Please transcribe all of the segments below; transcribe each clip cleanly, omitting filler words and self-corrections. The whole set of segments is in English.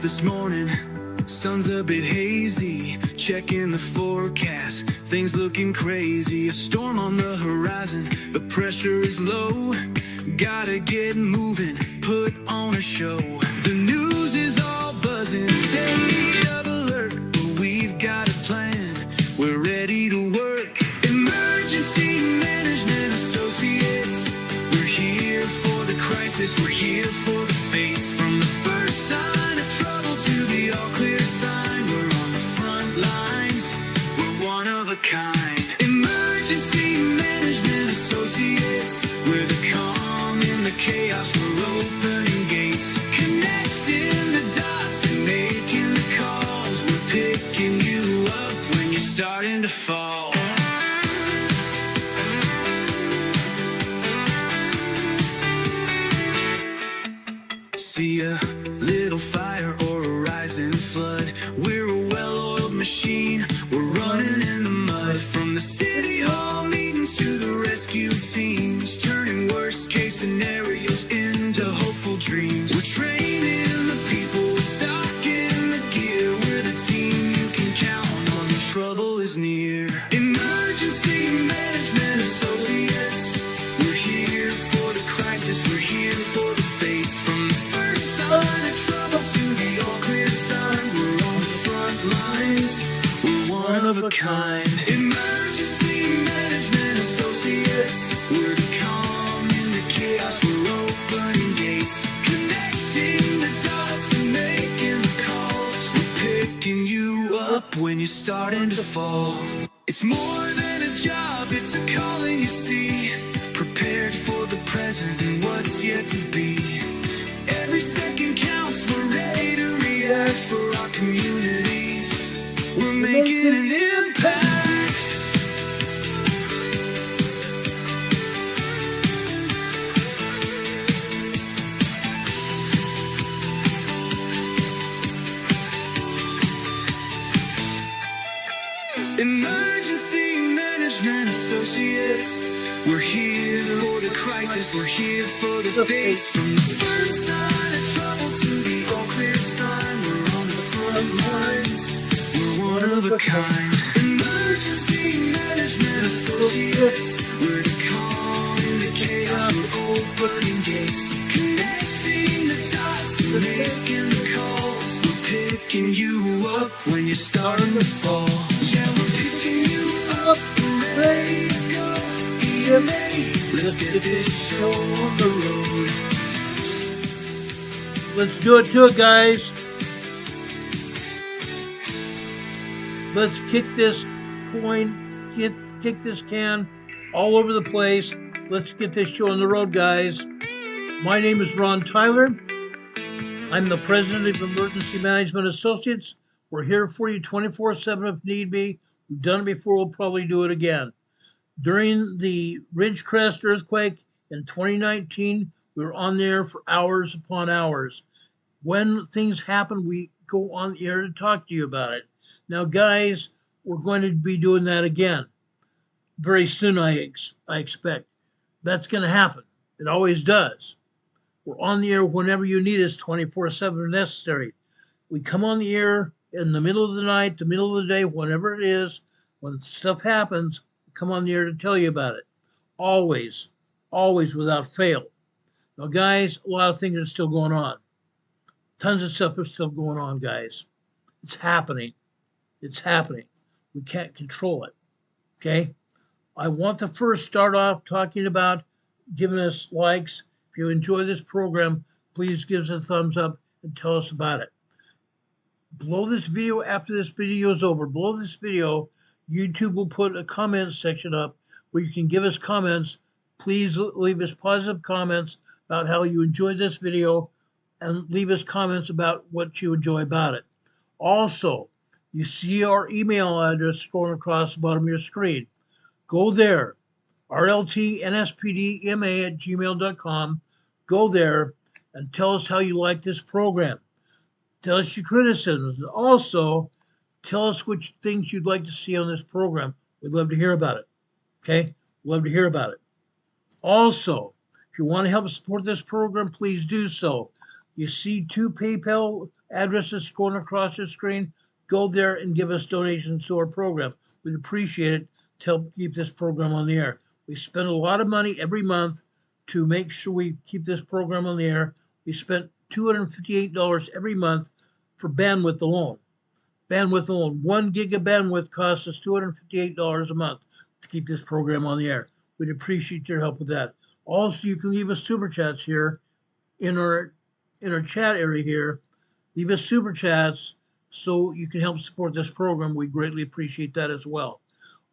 this morning, sun's a bit hazy, checking the forecast, things looking crazy. A storm on the horizon, the pressure is low, gotta get moving, put on a show. The news is all buzzing, state of alert, but we've got a plan, we're ready to work. Emergency Management Associates, we're here for the crisis, we're here for the fates. From the first sign of trouble to the all clear sign, we're on the front lines, we're one of a kind. Emergency Management Associates, we're the calm in the chaos, we're opening gates, connecting the dots and making the calls. We're picking you up when you're starting to fall. See a little fire or a rising flood, we're a well-oiled machine, we're running in the mud. From the city hall meetings to the rescue teams, turning worst case scenarios into hopeful dreams. We're training the people, we're stocking the gear, we're the team you can count on when trouble is near. Emergency Management Associates, we're here for the crisis, we're here for the fates. From the first sign of trouble to the all clear sign, we're on the front lines, we're one of a kind. Emergency Management Associates, we're the calm in the chaos, we're opening gates, connecting the dots and making the calls. We're picking you up when you're starting to fall. It's more than a job, it's a calling, you see, prepared for the present and what's yet to be. Every second counts, we're ready to react for our communities, we're making an impact. Emergency Management Associates, we're here for the crisis, we're here for the fates. From the first sign of trouble to the all clear sign, we're on the front lines, we're one of a kind. Emergency Management Associates, we're the calm in the chaos, we're opening gates, connecting the dots and making the calls. We're picking you up when you're starting to fall. Yeah, we're picking you up, we're ready to go. EMA, let's get this show on the road. Let's do it to it, guys. Let's kick this coin, kick this can all over the place. Let's get this show on the road, guys. My name is Ron Tyler. I'm the president of Emergency Management Associates. We're here for you 24/7 if need be. We've done it before, we'll probably do it again. During the Ridgecrest earthquake in 2019, we were on there for hours upon hours. When things happen, we go on the air to talk to you about it. Now, guys, we're going to be doing that again very soon, I expect. That's going to happen. It always does. We're on the air whenever you need us, 24/7 if necessary. We come on the air in the middle of the night, the middle of the day, whenever it is, when stuff happens, we come on the air to tell you about it. Always, always without fail. Now, guys, a lot of things are still going on. Tons of stuff is still going on, guys. It's happening. It's happening. We can't control it. Okay? I want to first start off talking about giving us likes. If you enjoy this program, please give us a thumbs up and tell us about it. Below this video, after this video is over, below this video, YouTube will put a comment section up where you can give us comments. Please leave us positive comments about how you enjoyed this video and leave us comments about what you enjoy about it. Also, you see our email address scrolling across the bottom of your screen. Go there, rltnspdema@gmail.com. Go there and tell us how you like this program. Tell us your criticisms. Also, tell us which things you'd like to see on this program. We'd love to hear about it. Okay? We'd love to hear about it. Also, if you want to help support this program, please do so. You see two PayPal address is scrolling across the screen. Go there and give us donations to our program. We'd appreciate it to help keep this program on the air. We spend a lot of money every month to make sure we keep this program on the air. We spent $258 every month for bandwidth alone. Bandwidth alone. 1 gig of bandwidth costs us $258 a month to keep this program on the air. We'd appreciate your help with that. Also, you can leave us super chats here in our chat area here. Leave us super chats so you can help support this program. We greatly appreciate that as well.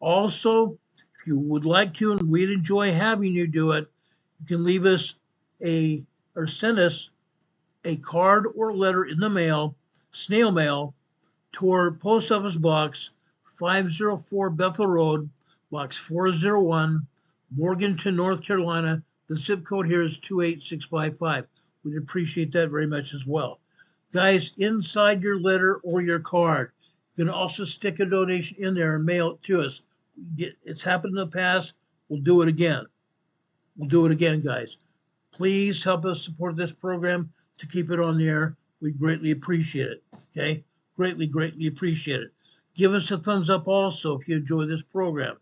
Also, if you would like to, and we'd enjoy having you do it, you can leave us or send us a card or letter in the mail, snail mail, to our post office box 504 Bethel Road, box 401, Morganton, North Carolina. The zip code here is 28655. We'd appreciate that very much as well. Guys, inside your letter or your card, you can also stick a donation in there and mail it to us. It's happened in the past. We'll do it again. We'll do it again, guys. Please help us support this program to keep it on the air. We greatly appreciate it. Okay? Greatly, greatly appreciate it. Give us a thumbs up also if you enjoy this program.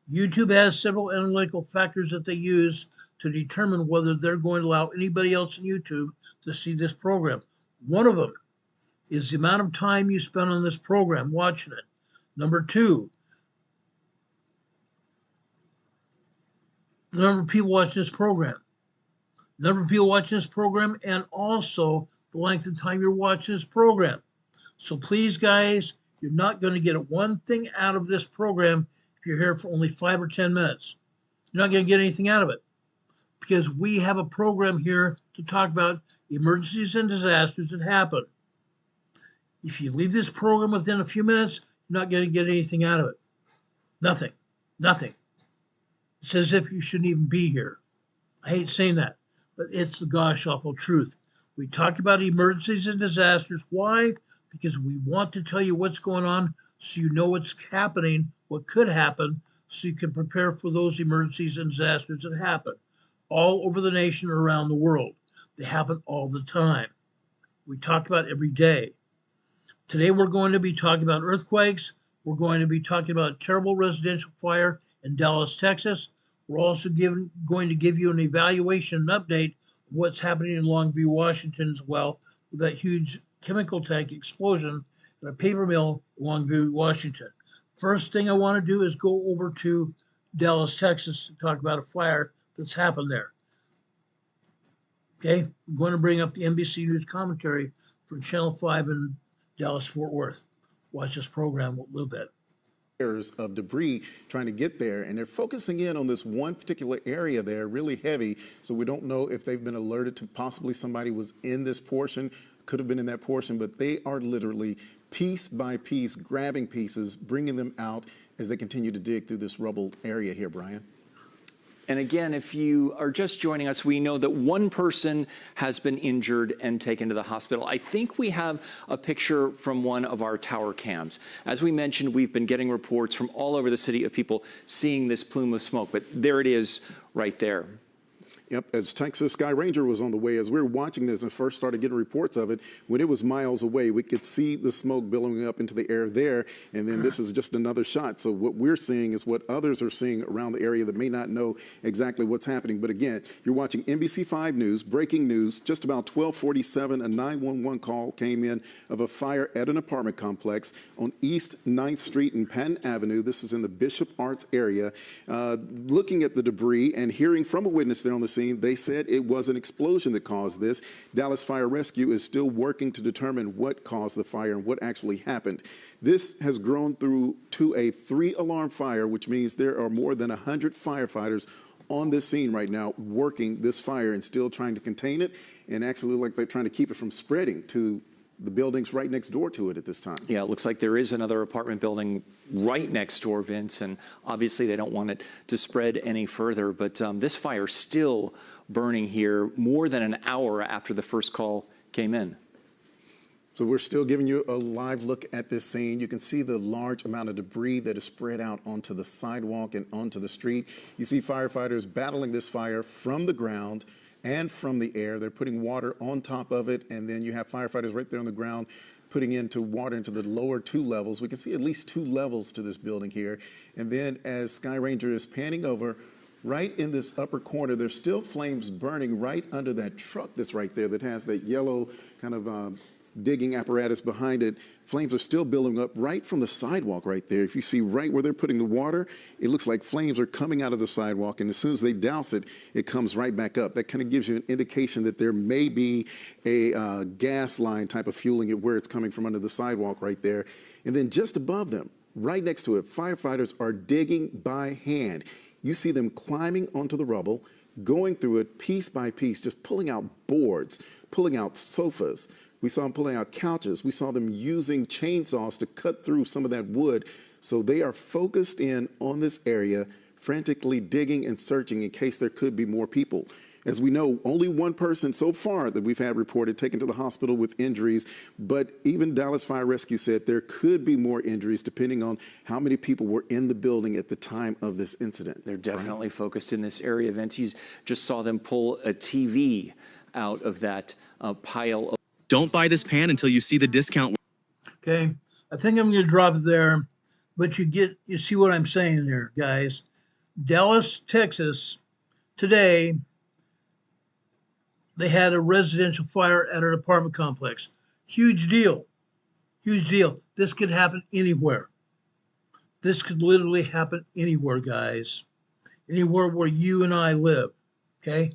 YouTube has several analytical factors that they use to determine whether they're going to allow anybody else on YouTube to see this program. One of them is the amount of time you spend on this program watching it. Number two, the number of people watching this program. Number of people watching this program, and also the length of time you're watching this program. So please, guys, you're not going to get one thing out of this program if you're here for only 5 or 10 minutes. You're not going to get anything out of it, because we have a program here to talk about emergencies and disasters that happen. If you leave this program within a few minutes, you're not going to get anything out of it. Nothing. Nothing. It's as if you shouldn't even be here. I hate saying that, but it's the gosh awful truth. We talk about emergencies and disasters. Why? Because we want to tell you what's going on so you know what's happening, what could happen, so you can prepare for those emergencies and disasters that happen all over the nation or around the world. They happen all the time. We talk about it every day. Today we're going to be talking about earthquakes. We're going to be talking about a terrible residential fire in Dallas, Texas. We're also going to give you an evaluation and update of what's happening in Longview, Washington as well, with that huge chemical tank explosion at a paper mill in Longview, Washington. First thing I want to do is go over to Dallas, Texas to talk about a fire that's happened there. Okay, I'm going to bring up the NBC News commentary from Channel 5 in Dallas, Fort Worth. Watch this program a little bit. Of debris trying to get there, and they're focusing in on this one particular area there, really heavy, so we don't know if they've been alerted to possibly somebody was in this portion, could have been in that portion, but they are literally piece by piece grabbing pieces, bringing them out as they continue to dig through this rubble area here, Brian. And again, if you are just joining us, we know that one person has been injured and taken to the hospital. I think we have a picture from one of our tower cams. As we mentioned, we've been getting reports from all over the city of people seeing this plume of smoke, but there it is right there. Yep, as Texas Sky Ranger was on the way, as we were watching this and first started getting reports of it, when it was miles away, we could see the smoke billowing up into the air there, and then this is just another shot. So what we're seeing is what others are seeing around the area that may not know exactly what's happening. But again, you're watching NBC5 News, breaking news. Just about 12:47, a 911 call came in of a fire at an apartment complex on East 9th Street and Patton Avenue. This is in the Bishop Arts area. Looking at the debris and hearing from a witness there on the scene, they said it was an explosion that caused this. Dallas Fire Rescue is still working to determine what caused the fire and what actually happened. This has grown through to a 3-alarm fire, which means there are more than 100 firefighters on this scene right now working this fire and still trying to contain it, and actually look like they're trying to keep it from spreading to the buildings right next door to it at this time. Yeah, it looks like there is another apartment building right next door, Vince, and obviously they don't want it to spread any further, but this fire still burning here more than an hour after the first call came in. So we're still giving you a live look at this scene. You can see the large amount of debris that is spread out onto the sidewalk and onto the street. You see firefighters battling this fire from the ground, and from the air. They're putting water on top of it, and then you have firefighters right there on the ground putting water into the lower 2 levels. We can see at least 2 levels to this building here. And then as Sky Ranger is panning over, right in this upper corner, there's still flames burning right under that truck that's right there that has that yellow kind of digging apparatus behind it. Flames are still building up right from the sidewalk right there. If you see right where they're putting the water, it looks like flames are coming out of the sidewalk, and as soon as they douse it, it comes right back up. That kind of gives you an indication that there may be a gas line type of fueling it where it's coming from under the sidewalk right there. And then just above them, right next to it, firefighters are digging by hand. You see them climbing onto the rubble, going through it piece by piece, just pulling out boards, pulling out sofas. We saw them pulling out couches. We saw them using chainsaws to cut through some of that wood. So they are focused in on this area, frantically digging and searching in case there could be more people. As we know, only one person so far that we've had reported taken to the hospital with injuries, but even Dallas Fire Rescue said there could be more injuries depending on how many people were in the building at the time of this incident. They're definitely focused in this area. Vince, you just saw them pull a TV out of that pile of... Don't buy this pan until you see the discount. Okay, I think I'm going to drop it there, but you see what I'm saying there, guys. Dallas, Texas, today, they had a residential fire at an apartment complex. Huge deal. Huge deal. This could happen anywhere. This could literally happen anywhere, guys. Anywhere where you and I live, okay?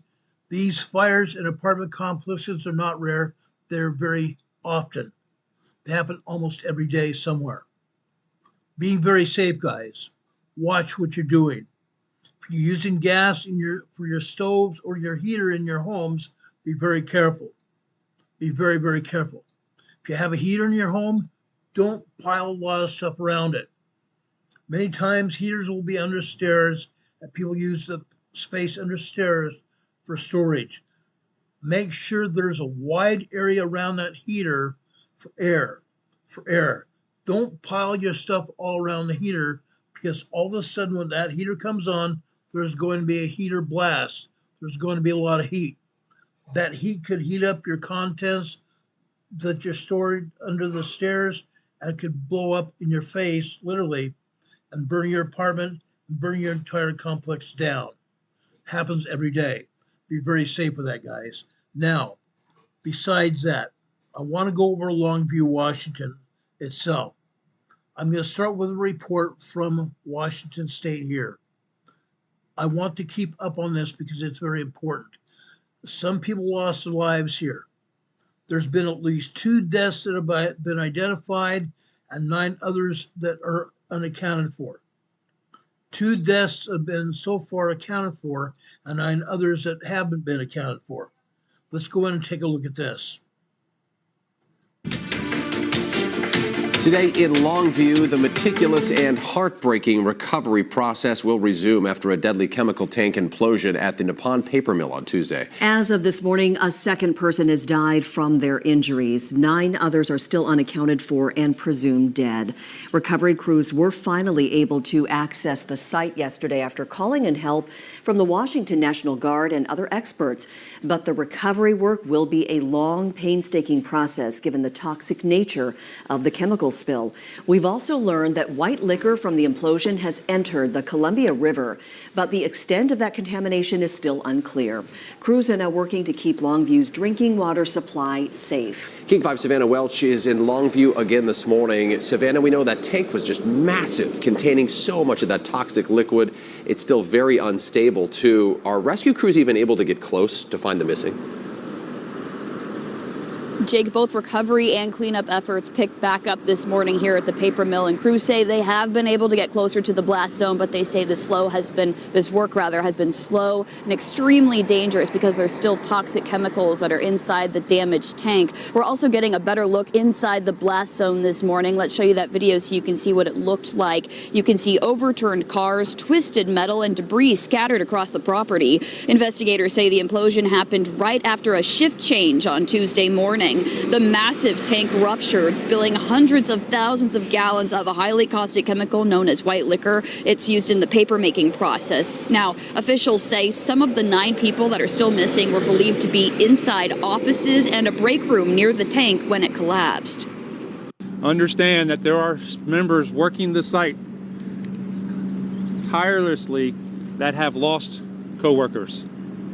These fires in apartment complexes are not rare. They're very often. They happen almost every day somewhere. Being very safe, guys. Watch what you're doing. If you're using gas for your stoves or your heater in your homes, be very careful. Be very, very careful. If you have a heater in your home, don't pile a lot of stuff around it. Many times heaters will be under stairs, and people use the space under stairs for storage. Make sure there's a wide area around that heater for air. Don't pile your stuff all around the heater, because all of a sudden when that heater comes on, there's going to be a heater blast. There's going to be a lot of heat. That heat could heat up your contents that you're stored under the stairs, and could blow up in your face, literally, and burn your apartment and burn your entire complex down. Happens every day. Be very safe with that, guys. Now, besides that, I want to go over Longview, Washington itself. I'm going to start with a report from Washington State here. I want to keep up on this because it's very important. Some people lost their lives here. There's been at least 2 deaths that have been identified and 9 others that are unaccounted for. 2 deaths have been so far accounted for and 9 others that haven't been accounted for. Let's go in and take a look at this. Today in Longview, the meticulous and heartbreaking recovery process will resume after a deadly chemical tank implosion at the Nippon paper mill on Tuesday. As of this morning, a second person has died from their injuries. 9 others are still unaccounted for and presumed dead. Recovery crews were finally able to access the site yesterday after calling in help from the Washington National Guard and other experts. But the recovery work will be a long, painstaking process given the toxic nature of the chemical spill. We've also learned that white liquor from the implosion has entered the Columbia River, but the extent of that contamination is still unclear. Crews are now working to keep Longview's drinking water supply safe. King 5 Savannah Welch is in Longview again this morning. Savannah, we know that tank was just massive, containing so much of that toxic liquid. It's still very unstable, too. Are rescue crews even able to get close to find the missing? Jake, both recovery and cleanup efforts picked back up this morning here at the paper mill, and crews say they have been able to get closer to the blast zone, but they say this work has been slow and extremely dangerous because there's still toxic chemicals that are inside the damaged tank. We're also getting a better look inside the blast zone this morning. Let's show you that video so you can see what it looked like. You can see overturned cars, twisted metal, and debris scattered across the property. Investigators say the implosion happened right after a shift change on Tuesday morning. morning. The massive tank ruptured, spilling hundreds of thousands of gallons of a highly caustic chemical known as white liquor. It's used in the paper making process. Now, officials say some of the 9 people that are still missing were believed to be inside offices and a break room near the tank when it collapsed. Understand that there are members working the site tirelessly that have lost coworkers,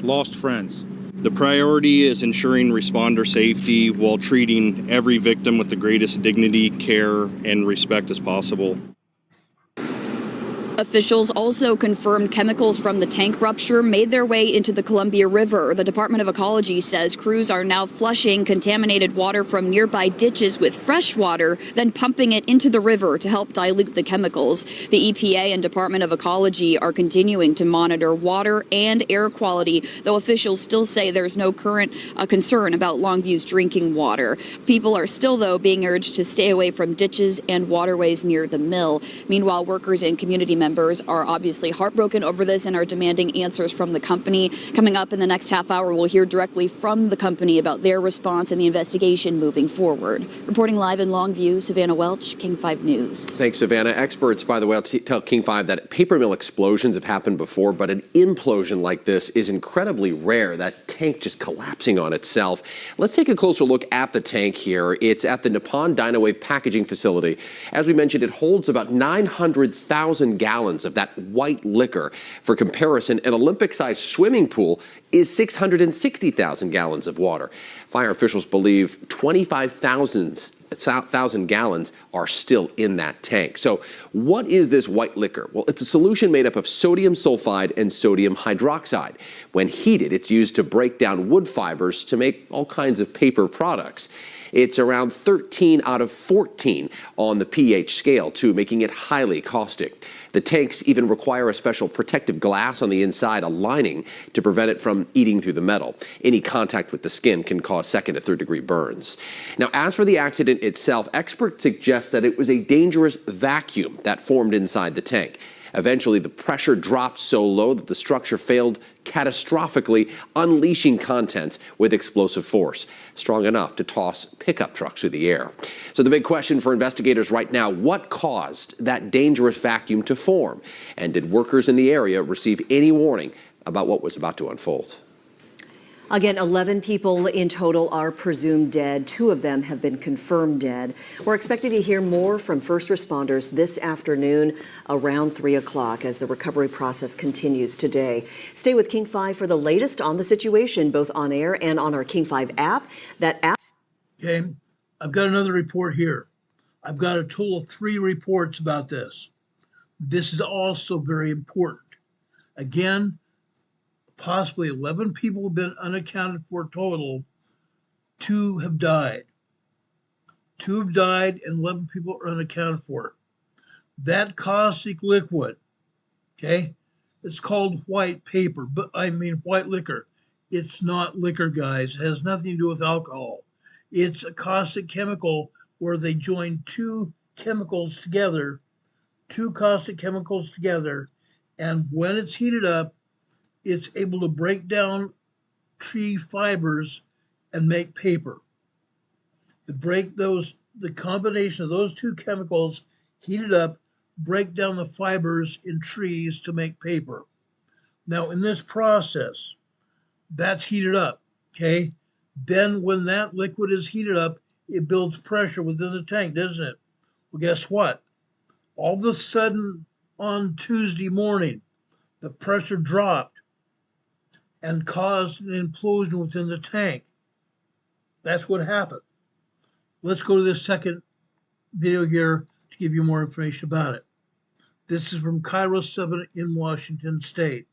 lost friends. The priority is ensuring responder safety while treating every victim with the greatest dignity, care, and respect as possible. Officials also confirmed chemicals from the tank rupture made their way into the Columbia River. The Department of Ecology says crews are now flushing contaminated water from nearby ditches with fresh water, then pumping it into the river to help dilute the chemicals. The EPA and Department of Ecology are continuing to monitor water and air quality, though officials still say there's no current concern about Longview's drinking water. People are still, though, being urged to stay away from ditches and waterways near the mill. Meanwhile, workers and community members are obviously heartbroken over this and are demanding answers from the company. Coming up in the next half hour, we'll hear directly from the company about their response and the investigation moving forward. Reporting live in Longview, Savannah Welch, King 5 News. Thanks, Savannah. Experts, by the way, tell King 5 that paper mill explosions have happened before, but an implosion like this is incredibly rare, that tank just collapsing on itself. Let's take a closer look at the tank here. It's at the Nippon Dynawave packaging facility. As we mentioned, it holds about 900,000 gallons of that white liquor. For comparison, an Olympic-sized swimming pool is 660,000 gallons of water. Fire officials believe 25,000 gallons are still in that tank. So what is this white liquor? Well, it's a solution made up of sodium sulfide and sodium hydroxide. When heated, it's used to break down wood fibers to make all kinds of paper products. It's around 13 out of 14 on the pH scale, too, making it highly caustic. The tanks even require a special protective glass on the inside, a lining, to prevent it from eating through the metal. Any contact with the skin can cause 2nd to 3rd degree burns. Now, as for the accident itself, experts suggest that it was a dangerous vacuum that formed inside the tank. Eventually, the pressure dropped so low that the structure failed catastrophically, unleashing contents with explosive force, strong enough to toss pickup trucks through the air. So the big question for investigators right now, what caused that dangerous vacuum to form? And did workers in the area receive any warning about what was about to unfold? Again, 11 people in total are presumed dead. 2 of them have been confirmed dead. We're expecting to hear more from first responders this afternoon around 3 o'clock as the recovery process continues today. Stay with King 5 for the latest on the situation, both on air and on our King 5 app. That app. Okay, I've got another report here. I've got a total of 3 reports about this. This is also very important. Again, possibly 11 people have been unaccounted for total. 2 have died. 2 have died and 11 people are unaccounted for. That caustic liquid, okay, it's called white paper, but white liquor. It's not liquor, guys. It has nothing to do with alcohol. It's a caustic chemical where they join 2 chemicals together, 2 caustic chemicals together, and when it's heated up, it's able to break down tree fibers and make paper. To break those, the combination of those 2 chemicals heated up, break down the fibers in trees to make paper. Now, in this process, that's heated up, okay? Then when that liquid is heated up, it builds pressure within the tank, doesn't it? Well, guess what? All of a sudden on Tuesday morning, the pressure dropped and caused an implosion within the tank. That's what happened. Let's go to the second video here to give you more information about it. This is from Kairos 7 in Washington State.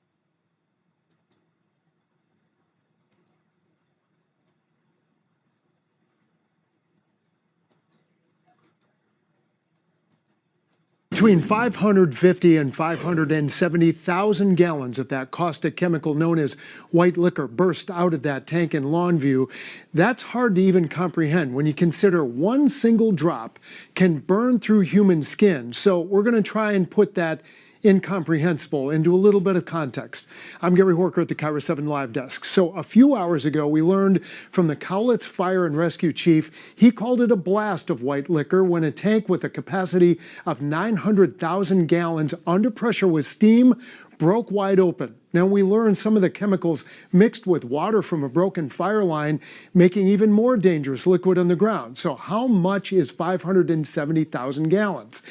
Between 550 and 570,000 gallons of that caustic chemical known as white liquor burst out of that tank in Longview. That's hard to even comprehend when you consider one single drop can burn through human skin. So we're going to try and put that incomprehensible. Into a little bit of context, I'm Gary Horker at the KIRO 7 Live Desk. So a few hours ago, we learned from the Cowlitz Fire and Rescue Chief, he called it a blast of white liquor when a tank with a capacity of 900,000 gallons under pressure with steam broke wide open. Now we learned some of the chemicals mixed with water from a broken fire line, making even more dangerous liquid on the ground. So how much is 570,000 gallons?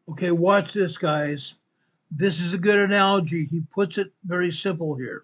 Okay, watch this, guys. This is a good analogy. He puts it very simple here.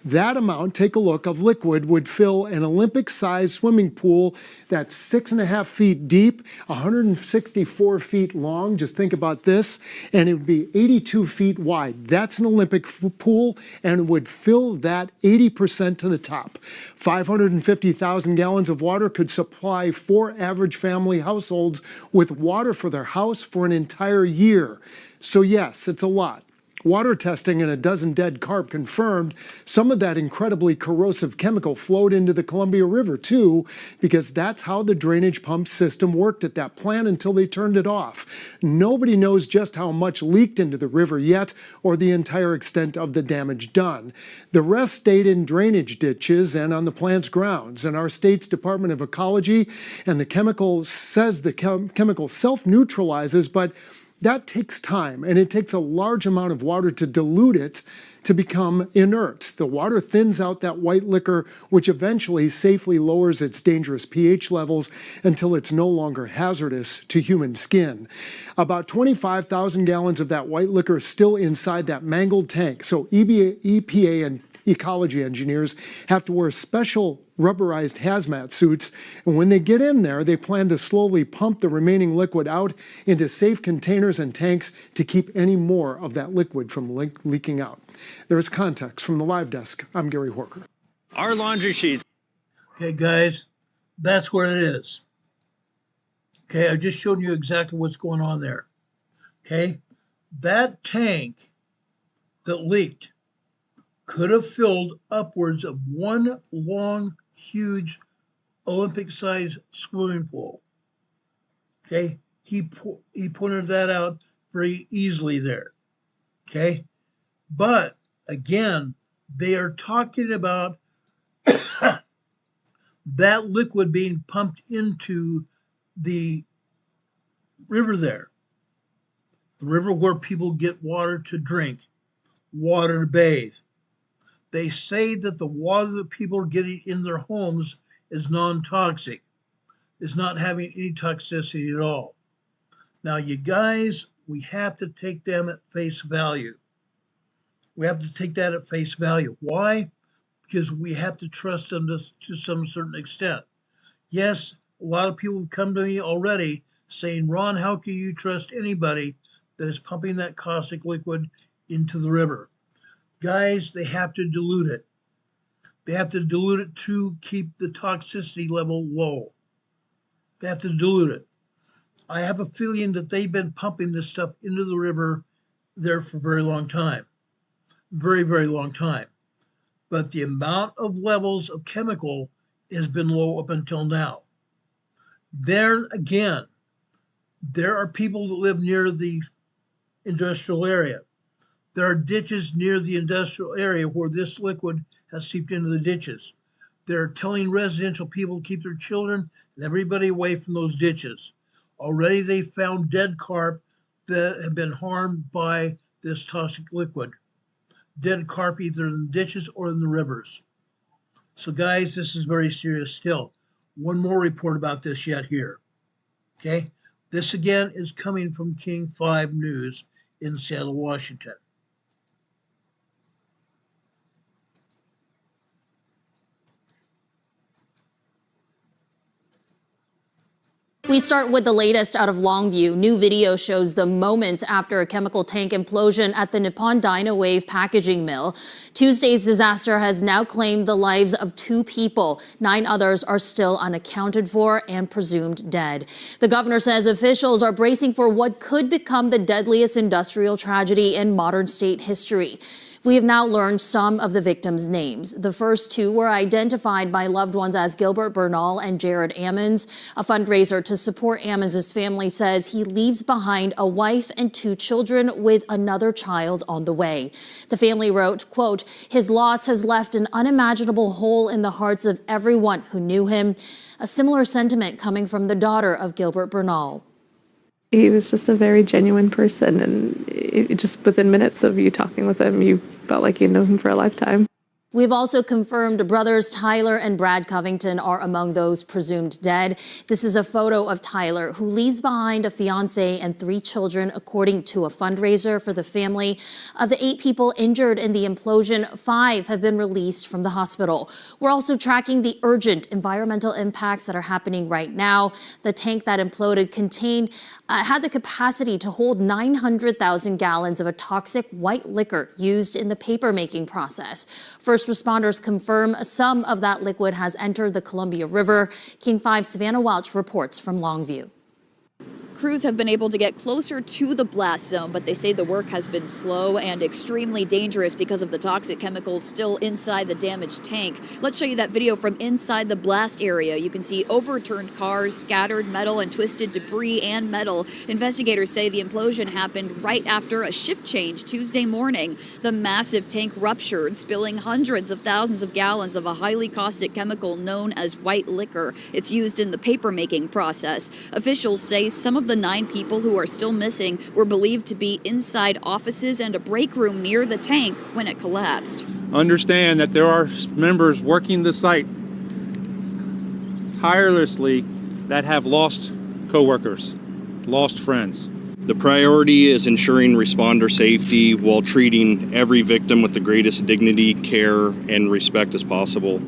That amount, take a look, of liquid would fill an Olympic-sized swimming pool that's 6.5 feet deep, 164 feet long. Just think about this. And it would be 82 feet wide. That's an Olympic pool, and it would fill that 80% to the top. 550,000 gallons of water could supply 4 average family households with water for their house for an entire year. So yes, it's a lot. Water testing and a dozen dead carp confirmed some of that incredibly corrosive chemical flowed into the Columbia River too, because that's how the drainage pump system worked at that plant until they turned it off. Nobody knows just how much leaked into the river yet, or the entire extent of the damage done. The rest stayed in drainage ditches and on the plant's grounds, and our state's Department of Ecology and the chemical says the chemical self-neutralizes, but that takes time, and it takes a large amount of water to dilute it to become inert. The water thins out that white liquor, which eventually safely lowers its dangerous pH levels until it's no longer hazardous to human skin. About 25,000 gallons of that white liquor is still inside that mangled tank, so EPA and ecology engineers have to wear special rubberized hazmat suits, and when they get in there, they plan to slowly pump the remaining liquid out into safe containers and tanks to keep any more of that liquid from leaking out. There's context from the Live Desk. I'm Gary Horker. Our laundry sheets. Okay, guys, that's where it is. Okay, I just showed you exactly what's going on there. Okay, that tank that leaked could have filled upwards of one long, huge Olympic-sized swimming pool. Okay, he pointed that out very easily there. Okay, but again, they are talking about that liquid being pumped into the river there, the river where people get water to drink, water to bathe. They say that the water that people are getting in their homes is non-toxic, is not having any toxicity at all. Now, you guys, we have to take them at face value. We have to take that at face value. Why? Because we have to trust them to some certain extent. Yes, a lot of people have come to me already saying, Ron, how can you trust anybody that is pumping that caustic liquid into the river? Guys, they have to dilute it. They have to dilute it to keep the toxicity level low. They have to dilute it. I have a feeling that they've been pumping this stuff into the river there for a very long time. Very, very long time. But the amount of levels of chemical has been low up until now. There again, there are people that live near the industrial area. There are ditches near the industrial area where this liquid has seeped into the ditches. They're telling residential people to keep their children and everybody away from those ditches. Already they found dead carp that have been harmed by this toxic liquid. Dead carp either in the ditches or in the rivers. So guys, this is very serious still. One more report about this yet here. Okay, this again is coming from King 5 News in Seattle, Washington. We start with the latest out of Longview. New video shows the moments after a chemical tank implosion at the Nippon Dynawave packaging mill. Tuesday's disaster has now claimed the lives of 2 people. 9 others are still unaccounted for and presumed dead. The governor says officials are bracing for what could become the deadliest industrial tragedy in modern state history. We have now learned some of the victims' names. The first two were identified by loved ones as Gilbert Bernal and Jared Ammons. A fundraiser to support Ammons' family says he leaves behind a wife and 2 children with another child on the way. The family wrote, quote, "His loss has left an unimaginable hole in the hearts of everyone who knew him." A similar sentiment coming from the daughter of Gilbert Bernal. He was just a very genuine person, and just within minutes of you talking with him, you felt like you know him for a lifetime. We've also confirmed brothers Tyler and Brad Covington are among those presumed dead. This is a photo of Tyler, who leaves behind a fiance and 3 children, according to a fundraiser for the family. Of the 8 people injured in the implosion, 5 have been released from the hospital. We're also tracking the urgent environmental impacts that are happening right now. The tank that imploded had the capacity to hold 900,000 gallons of a toxic white liquor used in the paper making process. First responders confirm some of that liquid has entered the Columbia River. King 5 Savannah Welch reports from Longview. Crews have been able to get closer to the blast zone, but they say the work has been slow and extremely dangerous because of the toxic chemicals still inside the damaged tank. Let's show you that video from inside the blast area. You can see overturned cars, scattered metal and twisted debris and metal. Investigators say the implosion happened right after a shift change Tuesday morning. The massive tank ruptured, spilling hundreds of thousands of gallons of a highly caustic chemical known as white liquor. It's used in the paper making process. Officials say some of the 9 people who are still missing were believed to be inside offices and a break room near the tank when it collapsed. Understand that there are members working the site tirelessly that have lost coworkers, lost friends. The priority is ensuring responder safety while treating every victim with the greatest dignity, care, and respect as possible.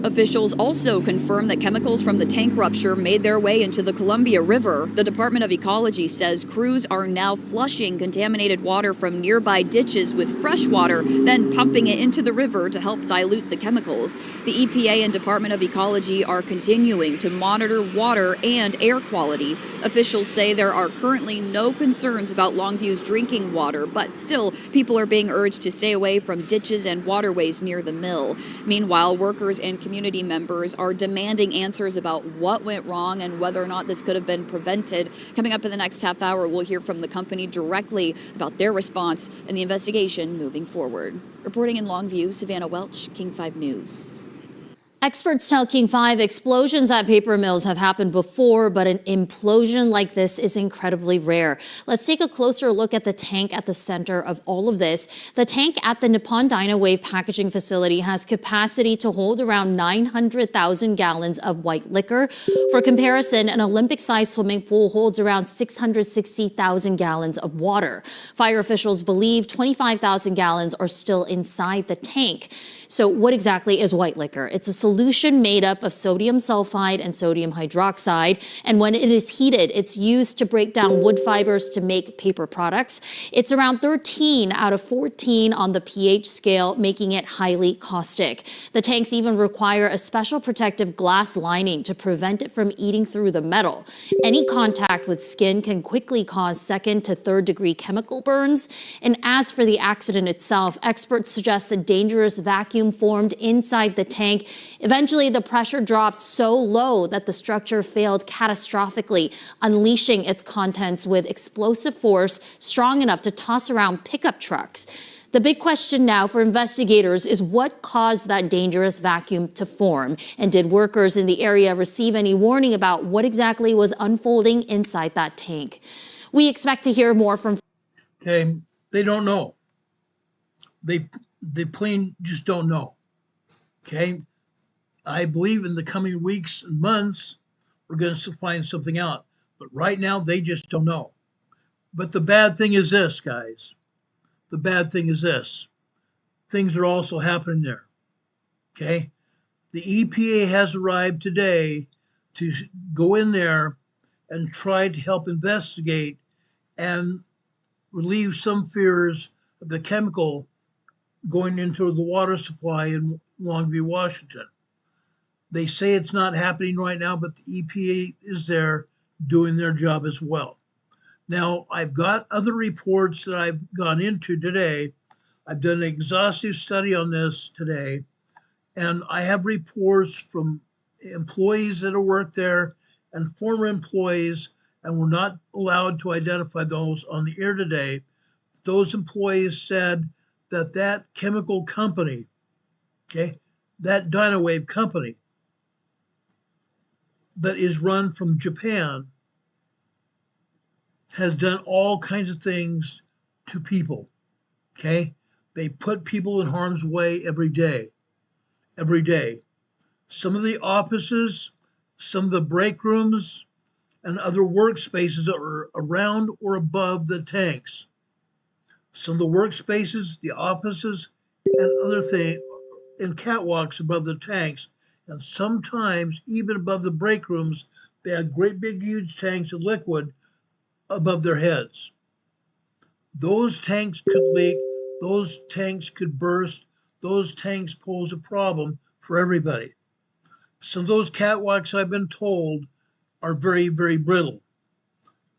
Officials also confirm that chemicals from the tank rupture made their way into the Columbia River. The Department of Ecology says crews are now flushing contaminated water from nearby ditches with fresh water, then pumping it into the river to help dilute the chemicals. The EPA and Department of Ecology are continuing to monitor water and air quality. Officials say there are currently no concerns about Longview's drinking water, but still, people are being urged to stay away from ditches and waterways near the mill. Meanwhile, workers and community members are demanding answers about what went wrong and whether or not this could have been prevented. Coming up in the next half hour, we'll hear from the company directly about their response and the investigation moving forward. Reporting in Longview, Savannah Welch, King 5 News. Experts tell King 5 explosions at paper mills have happened before, but an implosion like this is incredibly rare. Let's take a closer look at the tank at the center of all of this. The tank at the Nippon Dynawave packaging facility has capacity to hold around 900,000 gallons of white liquor. For comparison, an Olympic-sized swimming pool holds around 660,000 gallons of water. Fire officials believe 25,000 gallons are still inside the tank. So what exactly is white liquor? It's a solution made up of sodium sulfide and sodium hydroxide. And when it is heated, it's used to break down wood fibers to make paper products. It's around 13 out of 14 on the pH scale, making it highly caustic. The tanks even require a special protective glass lining to prevent it from eating through the metal. Any contact with skin can quickly cause 2nd to 3rd degree chemical burns. And as for the accident itself, experts suggest a dangerous vacuum formed inside the tank. Eventually, the pressure dropped so low that the structure failed catastrophically, unleashing its contents with explosive force strong enough to toss around pickup trucks. The big question now for investigators is what caused that dangerous vacuum to form, and did workers in the area receive any warning about what exactly was unfolding inside that tank? We expect to hear more from... Okay, they don't know. They plain just don't know. Okay, I believe in the coming weeks and months, we're going to find something out. But right now, they just don't know. But the bad thing is this, guys. The bad thing is this. Things are also happening there. Okay, the EPA has arrived today to go in there and try to help investigate and relieve some fears of the chemical going into the water supply in Longview, Washington. They say it's not happening right now, but the EPA is there doing their job as well. Now, I've got other reports that I've gone into today I've done an exhaustive study on this today, and I have reports from employees that have worked there and former employees, and we're not allowed to identify those on the air today. Those employees said that that chemical company, okay, that Dynawave company that is run from Japan has done all kinds of things to people, okay? They put people in harm's way every day. Some of the offices, some of the break rooms, and other workspaces are around or above the tanks. Some of the workspaces, the offices, and other things, and catwalks above the tanks, and sometimes even above the break rooms, they have great big huge tanks of liquid above their heads. Those tanks could leak, those tanks could burst, those tanks pose a problem for everybody. Some of those catwalks, I've been told, are very, very brittle.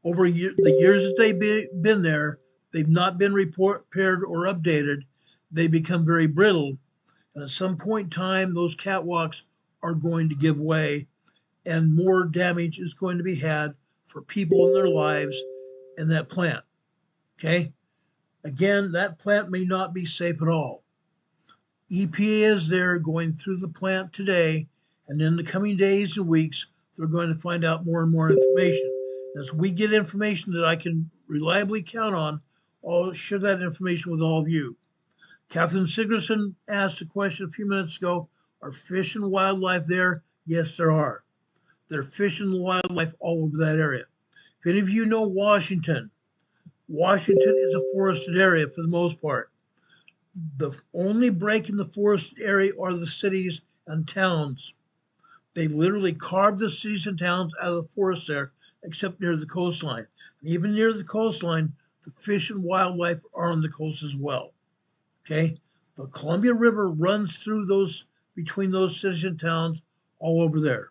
Over the years that they've been there, they've not been repaired or updated. They become very brittle. And at some point in time, those catwalks are going to give way, and more damage is going to be had for people in their lives in that plant. Okay? Again, that plant may not be safe at all. EPA is there going through the plant today, and in the coming days and weeks, they're going to find out more and more information. As we get information that I can reliably count on, I'll share that information with all of you. Catherine Sigerson asked a question a few minutes ago, are fish and wildlife there? Yes, there are. There are fish and wildlife all over that area. If any of you know Washington, Washington is a forested area for the most part. The only break in the forested area are the cities and towns. They literally carved the cities and towns out of the forest there, except near the coastline. And even near the coastline, the fish and wildlife are on the coast as well. Okay? The Columbia River runs through between those cities and towns all over there.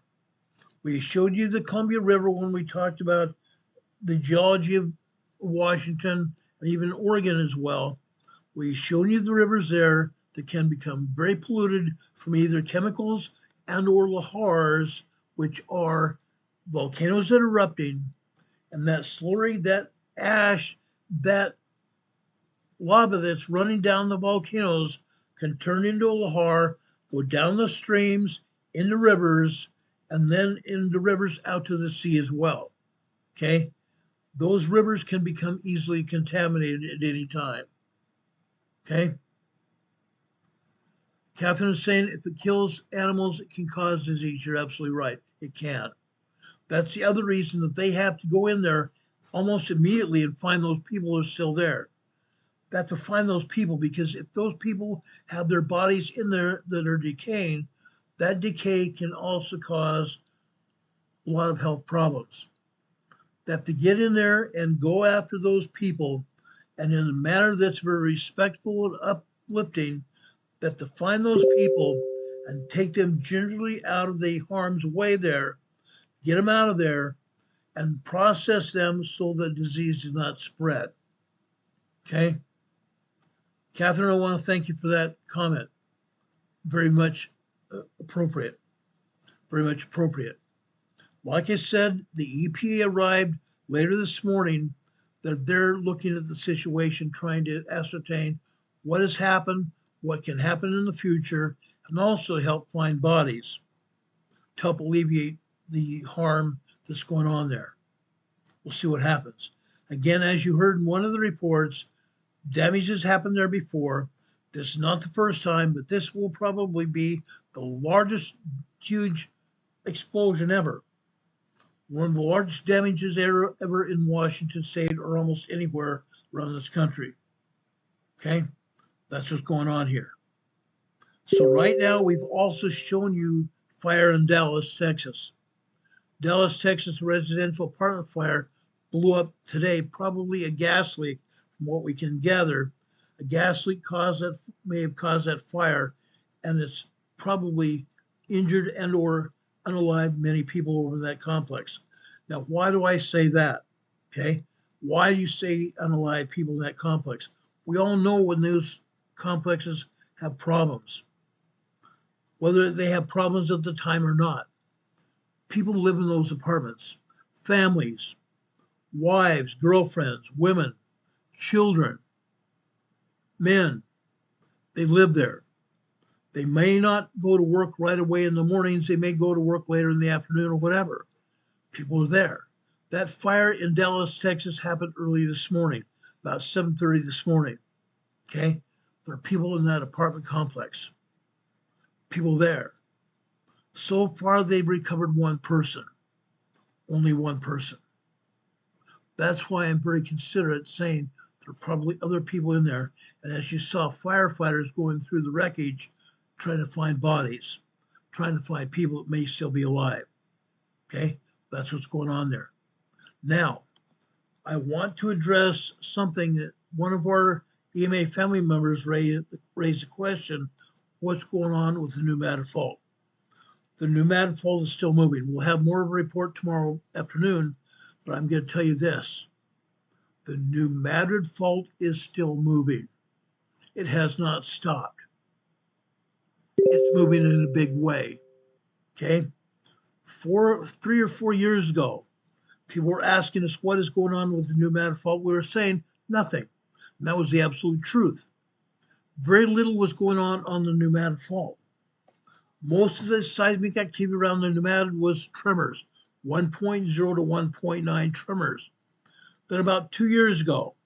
We showed you the Columbia River when we talked about the geology of Washington and even Oregon as well. We showed you the rivers there that can become very polluted from either chemicals and or lahars, which are volcanoes that are erupting, and that slurry, that ash, that lava that's running down the volcanoes can turn into a lahar, go down the streams, into rivers, and then in the rivers out to the sea as well. Okay? Those rivers can become easily contaminated at any time. Okay? Catherine is saying if it kills animals, it can cause disease. You're absolutely right. It can. That's the other reason that they have to go in there almost immediately and find those people who are still there. They have to find those people, because if those people have their bodies in there that are decaying, that decay can also cause a lot of health problems. They have to get in there and go after those people, and in a manner that's very respectful and uplifting, that to find those people and take them gingerly out of the harm's way there, get them out of there, and process them so that disease does not spread. Okay? Catherine, I want to thank you for that comment. Very much appropriate. Very much appropriate. Like I said, the EPA arrived later this morning, that they're looking at the situation, trying to ascertain what has happened, what can happen in the future, and also help find bodies to help alleviate the harm that's going on there. We'll see what happens. Again, as you heard in one of the reports, damage has happened there before. This is not the first time, but this will probably be the largest huge explosion ever. One of the largest damages ever in Washington State or almost anywhere around this country. Okay? That's what's going on here. So right now, we've also shown you fire in Dallas, Texas. Dallas, Texas residential apartment fire blew up today, probably a gas leak from what we can gather. A gas leak may have caused that fire, and it's probably injured and or unalived many people over that complex. Now, why do I say that? Okay? Why do you say unalive people in that complex? We all know when those complexes have problems, whether they have problems at the time or not. People live in those apartments, families, wives, girlfriends, women, children, men, they live there. They may not go to work right away in the mornings. They may go to work later in the afternoon or whatever. People are there. That fire in Dallas, Texas happened early this morning, about 7:30 this morning. Okay? There are people in that apartment complex. People there. So far, they've recovered one person. Only one person. That's why I'm very considerate saying there are probably other people in there. And as you saw, firefighters going through the wreckage, trying to find bodies, trying to find people that may still be alive. Okay? That's what's going on there. Now, I want to address something that one of our EMA family members raised a question. What's going on with the new Madrid fault? The new Madrid fault is still moving. We'll have more of a report tomorrow afternoon, but I'm going to tell you this. The new Madrid fault is still moving. It has not stopped. It's moving in a big way. Okay? 3 or 4 years ago, people were asking us what is going on with the new Madrid fault. We were saying nothing. And that was the absolute truth. Very little was going on the new Madrid fault. Most of the seismic activity around the new Madrid was tremors, 1.0 to 1.9 tremors. Then about 2 years ago,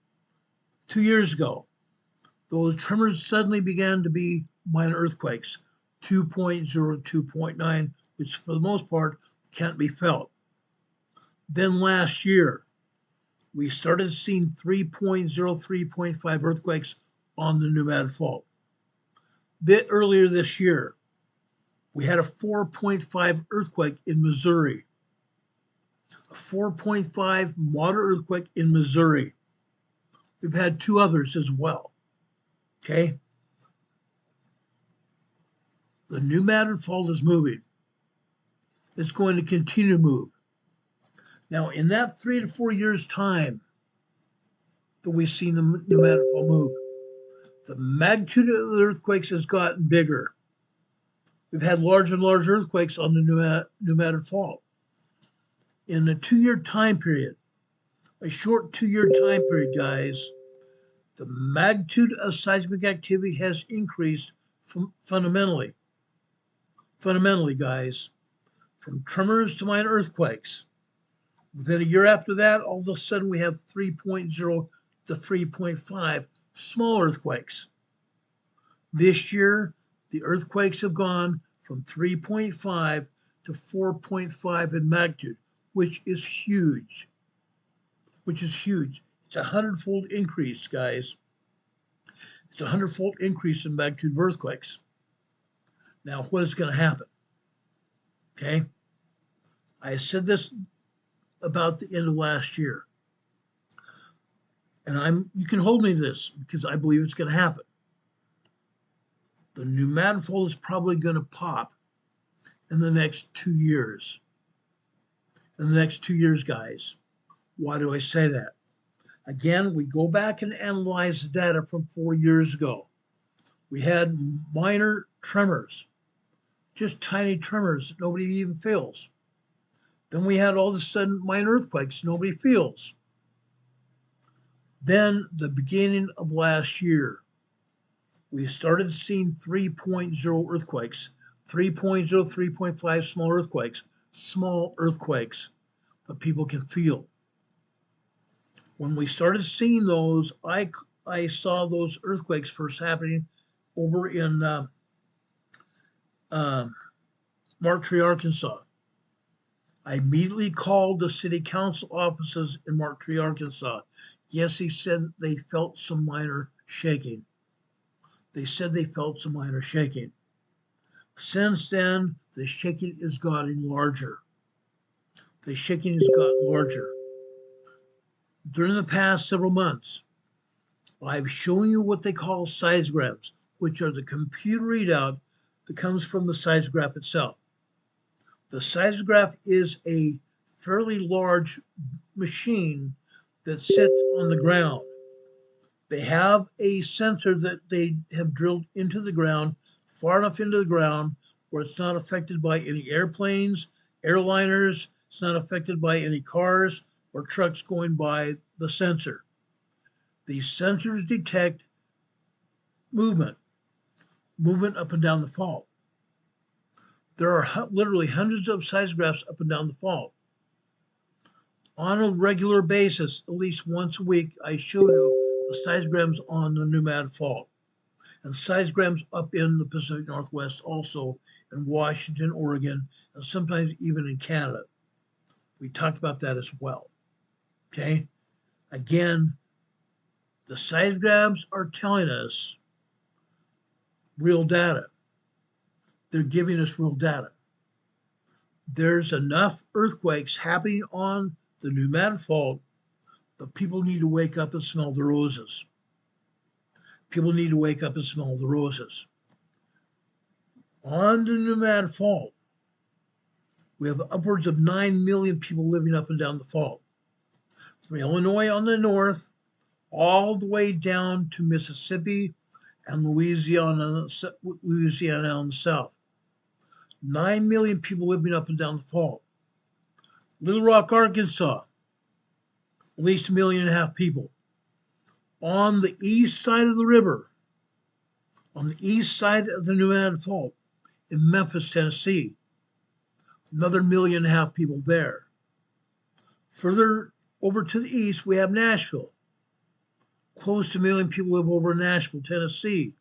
those tremors suddenly began to be minor earthquakes, 2.0 to 2.9, which for the most part can't be felt. Then last year, we started seeing 3.0, 3.5 earthquakes on the new Madrid fault. Bit earlier this year, we had a 4.5 earthquake in Missouri. A 4.5 moderate earthquake in Missouri. We've had 2 others as well. Okay? The new Madrid fault is moving. It's going to continue to move. Now, in that 3 to 4 years' time that we've seen the new Madrid fault move, the magnitude of the earthquakes has gotten bigger. We've had larger and larger earthquakes on the new Madrid fault. In a 2-year time period, a short 2-year time period, guys, the magnitude of seismic activity has increased fundamentally. Fundamentally, guys, from tremors to minor earthquakes. Within a year after that, all of a sudden we have 3.0 to 3.5 small earthquakes. This year, the earthquakes have gone from 3.5 to 4.5 in magnitude, which is huge. It's a 100-fold increase, guys. It's a 100-fold increase in magnitude of earthquakes. Now, what is going to happen? Okay? I said this about the end of last year. And you can hold me to this because I believe it's going to happen. The new Madrid fault is probably going to pop in the next 2 years. In the next 2 years, guys. Why do I say that? Again, we go back and analyze the data from 4 years ago. We had minor tremors, just tiny tremors that nobody even feels. Then we had all of a sudden minor earthquakes nobody feels. Then the beginning of last year, we started seeing 3.0 earthquakes, 3.0, 3.5 small earthquakes that people can feel. When we started seeing those, I saw those earthquakes first happening over in Marktree, Arkansas. I immediately called the city council offices in Marktree, Arkansas. Yes, he said they felt some minor shaking. Since then, the shaking has gotten larger. During the past several months, I've shown you what they call seismographs, which are the computer readout that comes from the seismograph itself. The seismograph is a fairly large machine that sits on the ground. They have a sensor that they have drilled into the ground, far enough into the ground where it's not affected by any airplanes, airliners, it's not affected by any cars or trucks going by the sensor. These sensors detect movement up and down the fault. There are literally hundreds of seismographs up and down the fault. On a regular basis, at least once a week, I show you the seismograms on the Pneumatic Fault. And seismograms up in the Pacific Northwest, also in Washington, Oregon, and sometimes even in Canada. We talk about that as well. Okay? Again, the seismograms are telling us real data. They're giving us real data. There's enough earthquakes happening on the Pneumatic Fault, but people need to wake up and smell the roses. People need to wake up and smell the roses. On the Pneumatic Fault, we have upwards of 9 million people living up and down the fault. From Illinois on the north, all the way down to Mississippi and Louisiana on the south. 9 million people living up and down the fault. Little Rock, Arkansas, at least 1.5 million people. On the east side of the river, on the east side of the Pneumatic Fault, in Memphis, Tennessee, another 1.5 million people there. Further over to the east, we have Nashville. Close to 1 million people live over in Nashville, Tennessee.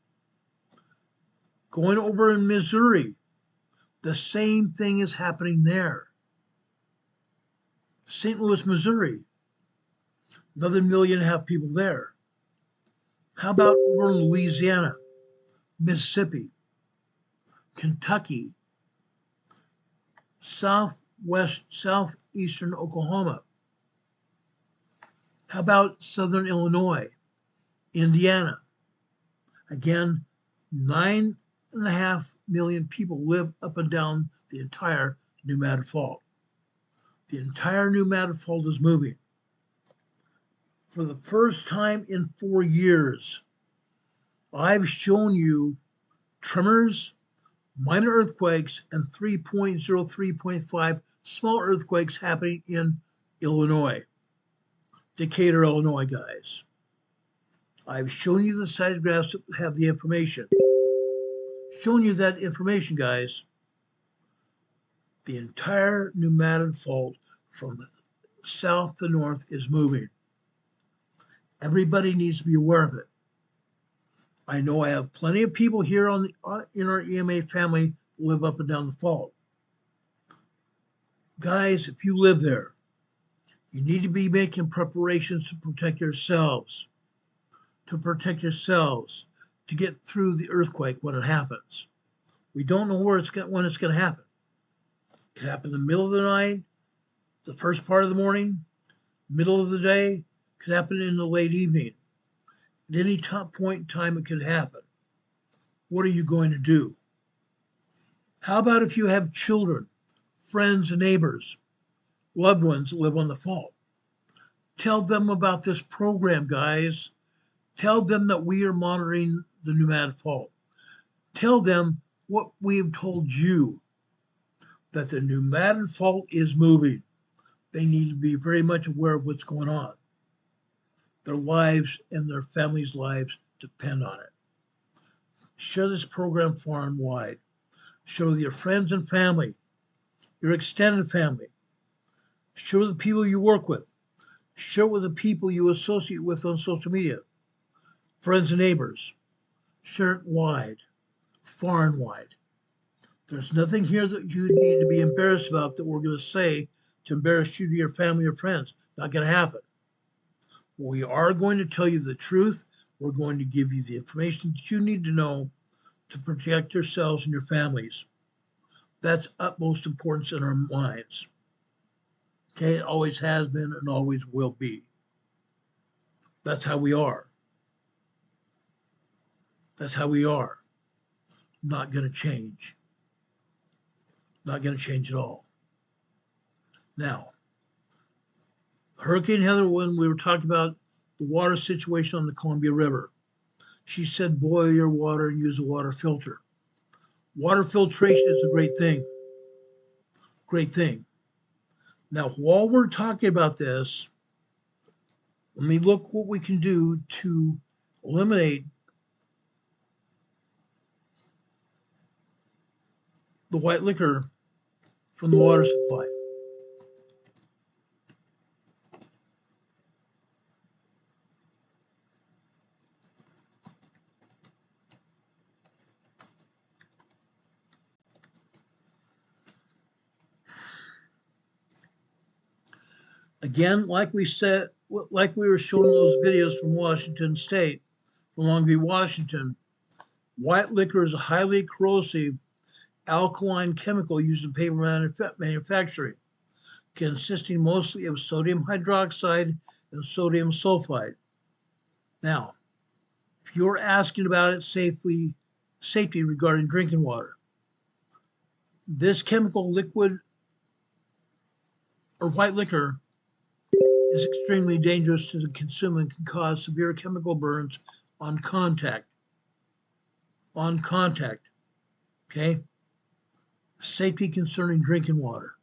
Going over in Missouri, the same thing is happening there. St. Louis, Missouri, another 1.5 million people there. How about over in Louisiana, Mississippi, Kentucky, southeastern Oklahoma? How about southern Illinois, Indiana? Again, 9.5 million people live up and down the entire Pneumatic Fault. The entire Pneumatic Fault is moving. For the first time in 4 years, I've shown you tremors, minor earthquakes, and 3.0, 3.5 small earthquakes happening in Illinois, Decatur, Illinois, guys. I've shown you the seismographs that have the information. Shown you that information, guys. The entire Pneumatic Fault from south to north is moving. Everybody needs to be aware of it. I know I have plenty of people here in our EMA family who live up and down the fault. Guys, if you live there, you need to be making preparations to protect yourselves, to get through the earthquake when it happens. We don't know when it's going to happen. It could happen in the middle of the night, the first part of the morning, middle of the day, could happen in the late evening. At any point in time, it could happen. What are you going to do? How about if you have children, friends, and neighbors, loved ones that live on the fault? Tell them about this program, guys. Tell them that we are monitoring the Pneumatic Fault. Tell them what we have told you, that the Pneumatic Fault is moving. They need to be very much aware of what's going on. Their lives and their families' lives depend on it. Share this program far and wide. Share with your friends and family, your extended family. Share with the people you work with. Share with the people you associate with on social media. Friends and neighbors. Share it wide, far and wide. There's nothing here that you need to be embarrassed about that we're going to say to embarrass you to your family or friends. Not going to happen. We are going to tell you the truth. We're going to give you the information that you need to know to protect yourselves and your families. That's utmost importance in our minds. Okay, it always has been and always will be. That's how we are. That's how we are. Not going to change. Not going to change at all. Now, Hurricane Heather, when we were talking about the water situation on the Columbia River. She said boil your water and use a water filter. Water filtration is a great thing. Great thing. Now, while we're talking about this, let me look what we can do to eliminate the white liquor from the water supply. Again, like we said, like we were showing those videos from Washington State, from Longview, Washington, white liquor is a highly corrosive alkaline chemical used in paper manufacturing, consisting mostly of sodium hydroxide and sodium sulfide. Now, if you're asking about its safety regarding drinking water, this chemical liquid or white liquor is extremely dangerous to the consumer and can cause severe chemical burns on contact. On contact. Okay? Safety concerning drinking water.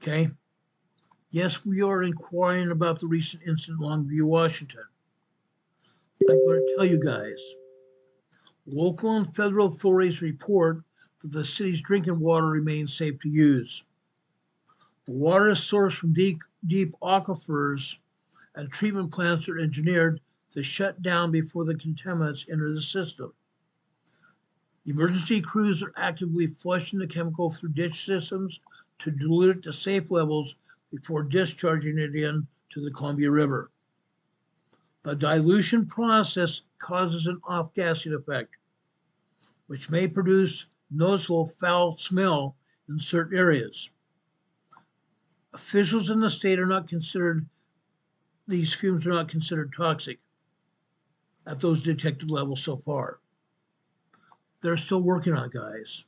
Okay? Yes, we are inquiring about the recent incident in Longview, Washington. I'm going to tell you guys, local and federal authorities report that the city's drinking water remains safe to use. The water is sourced from deep aquifers, and treatment plants are engineered to shut down before the contaminants enter the system. Emergency crews are actively flushing the chemical through ditch systems to dilute it to safe levels before discharging it into the Columbia River. The dilution process causes an off-gassing effect, which may produce noticeable foul smell in certain areas. Officials in the state these fumes are not considered toxic at those detected levels so far. They're still working on it, guys.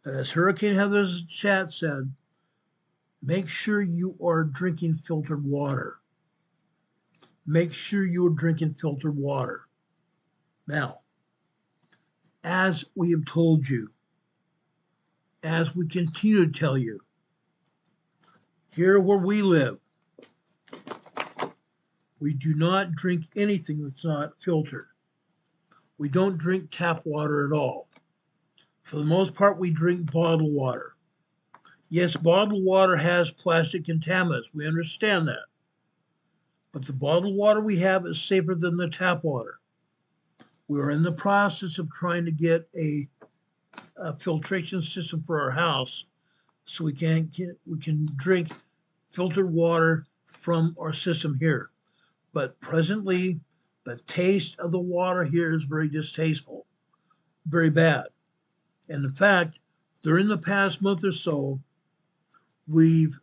But as Hurricane Heather's chat said, make sure you are drinking filtered water. Make sure you're drinking filtered water. Now, as we have told you, as we continue to tell you, here where we live, we do not drink anything that's not filtered. We don't drink tap water at all. For the most part, we drink bottled water. Yes, bottled water has plastic contaminants. We understand that. But the bottled water we have is safer than the tap water. We're in the process of trying to get a filtration system for our house so we can drink filtered water from our system here. But presently, the taste of the water here is very distasteful, very bad. And in fact, during the past month or so, we've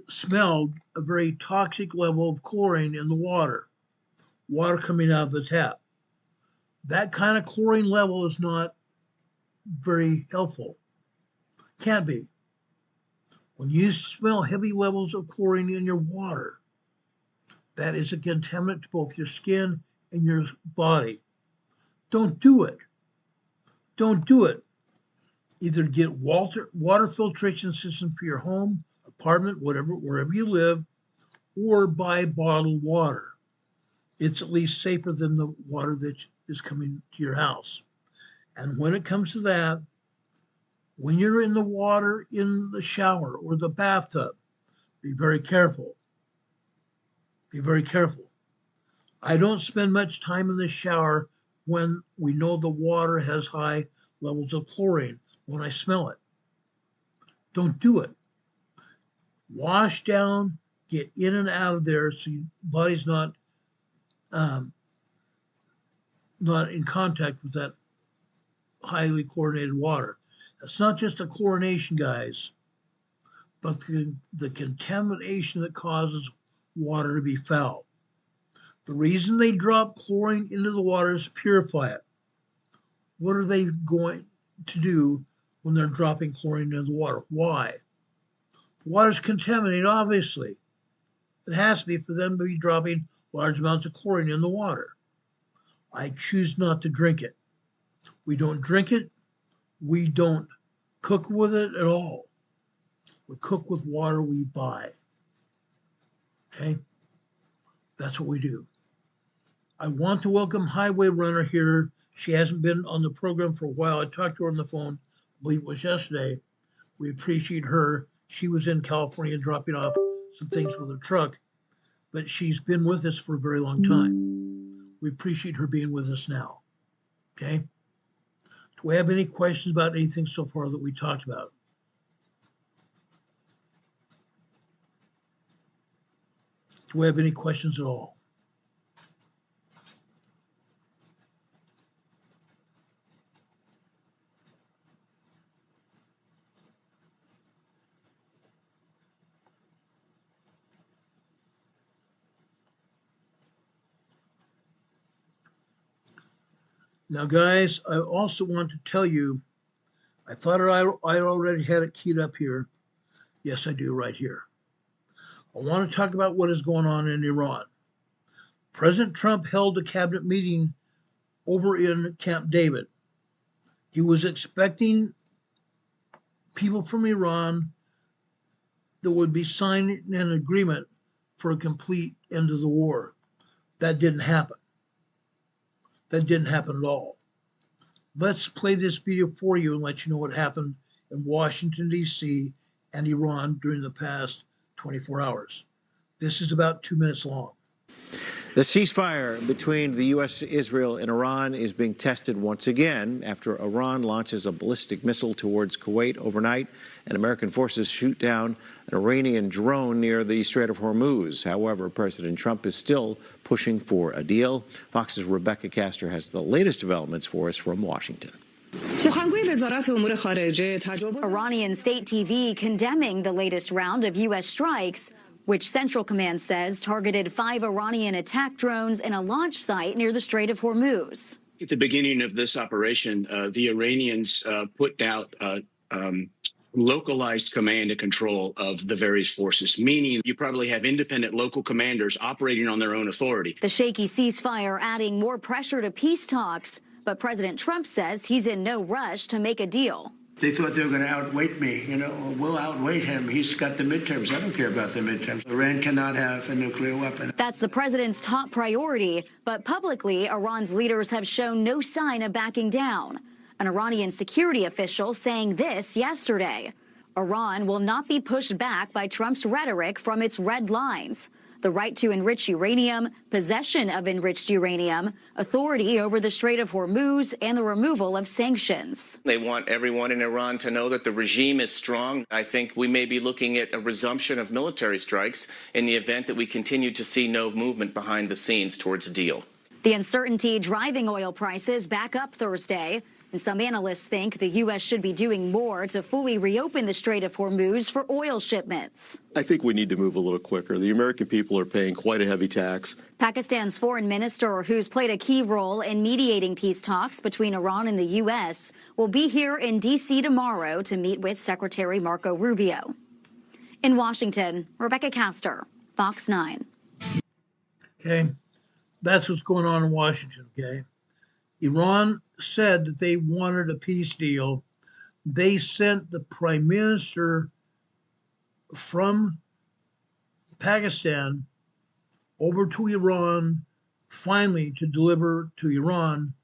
smelled a very toxic level of chlorine in the water coming out of the tap. That kind of chlorine level is not very helpful. Can't be. When you smell heavy levels of chlorine in your water, that is a contaminant to both your skin and your body. Don't do it. Don't do it. Either get water filtration system for your home, apartment, wherever you live, or buy bottled water. It's at least safer than the water that is coming to your house. And when it comes to that, when you're in the water in the shower or the bathtub, be very careful. Be very careful. I don't spend much time in the shower when we know the water has high levels of chlorine when I smell it. Don't do it. Wash down, get in and out of there so your body's not in contact with that highly chlorinated water. It's not just the chlorination, guys, but the contamination that causes water to be foul. The reason they drop chlorine into the water is to purify it. What are they going to do when they're dropping chlorine into the water? Why? The water's contaminated, obviously. It has to be for them to be dropping large amounts of chlorine in the water. I choose not to drink it. We don't drink it. We don't cook with it at all. We cook with water we buy. Okay? That's what we do. I want to welcome Highway Runner here. She hasn't been on the program for a while. I talked to her on the phone, I believe it was yesterday. We appreciate her. She was in California dropping off some things with her truck, but she's been with us for a very long time. We appreciate her being with us now. Okay? Do we have any questions about anything so far that we talked about? Do we have any questions at all? Now, guys, I also want to tell you, I thought I already had it keyed up here. Yes, I do right here. I want to talk about what is going on in Iran. President Trump held a cabinet meeting over in Camp David. He was expecting people from Iran that would be signing an agreement for a complete end of the war. That didn't happen. That didn't happen at all. Let's play this video for you and let you know what happened in Washington, D.C. and Iran during the past 24 hours. This is about 2 minutes long. The ceasefire between the U.S., Israel, and Iran is being tested once again after Iran launches a ballistic missile towards Kuwait overnight and American forces shoot down an Iranian drone near the Strait of Hormuz. However, President Trump is still pushing for a deal. Fox's Rebecca Castor has the latest developments for us from Washington. Iranian state TV condemning the latest round of U.S. strikes, which Central Command says targeted 5 Iranian attack drones in a launch site near the Strait of Hormuz. At the beginning of this operation, the Iranians put out localized command and control of the various forces, meaning you probably have independent local commanders operating on their own authority. The shaky ceasefire adding more pressure to peace talks, but President Trump says he's in no rush to make a deal. They thought they were going to outweight me. You know, we'll outweight him. He's got the midterms. I don't care about the midterms. Iran cannot have a nuclear weapon. That's the president's top priority, but publicly, Iran's leaders have shown no sign of backing down. An Iranian security official saying this yesterday. Iran will not be pushed back by Trump's rhetoric from its red lines. The right to enrich uranium, possession of enriched uranium, authority over the Strait of Hormuz, and the removal of sanctions. They want everyone in Iran to know that the regime is strong. I think we may be looking at a resumption of military strikes in the event that we continue to see no movement behind the scenes towards a deal. The uncertainty driving oil prices back up Thursday. And some analysts think the U.S. should be doing more to fully reopen the Strait of Hormuz for oil shipments. I think we need to move a little quicker. The American people are paying quite a heavy tax. Pakistan's foreign minister, who's played a key role in mediating peace talks between Iran and the U.S., will be here in D.C. tomorrow to meet with Secretary Marco Rubio. In Washington, Rebecca Castor, Fox 9. Okay, that's what's going on in Washington, okay? Iran said that they wanted a peace deal. They sent the prime minister from Pakistan over to Iran, finally to deliver to Iran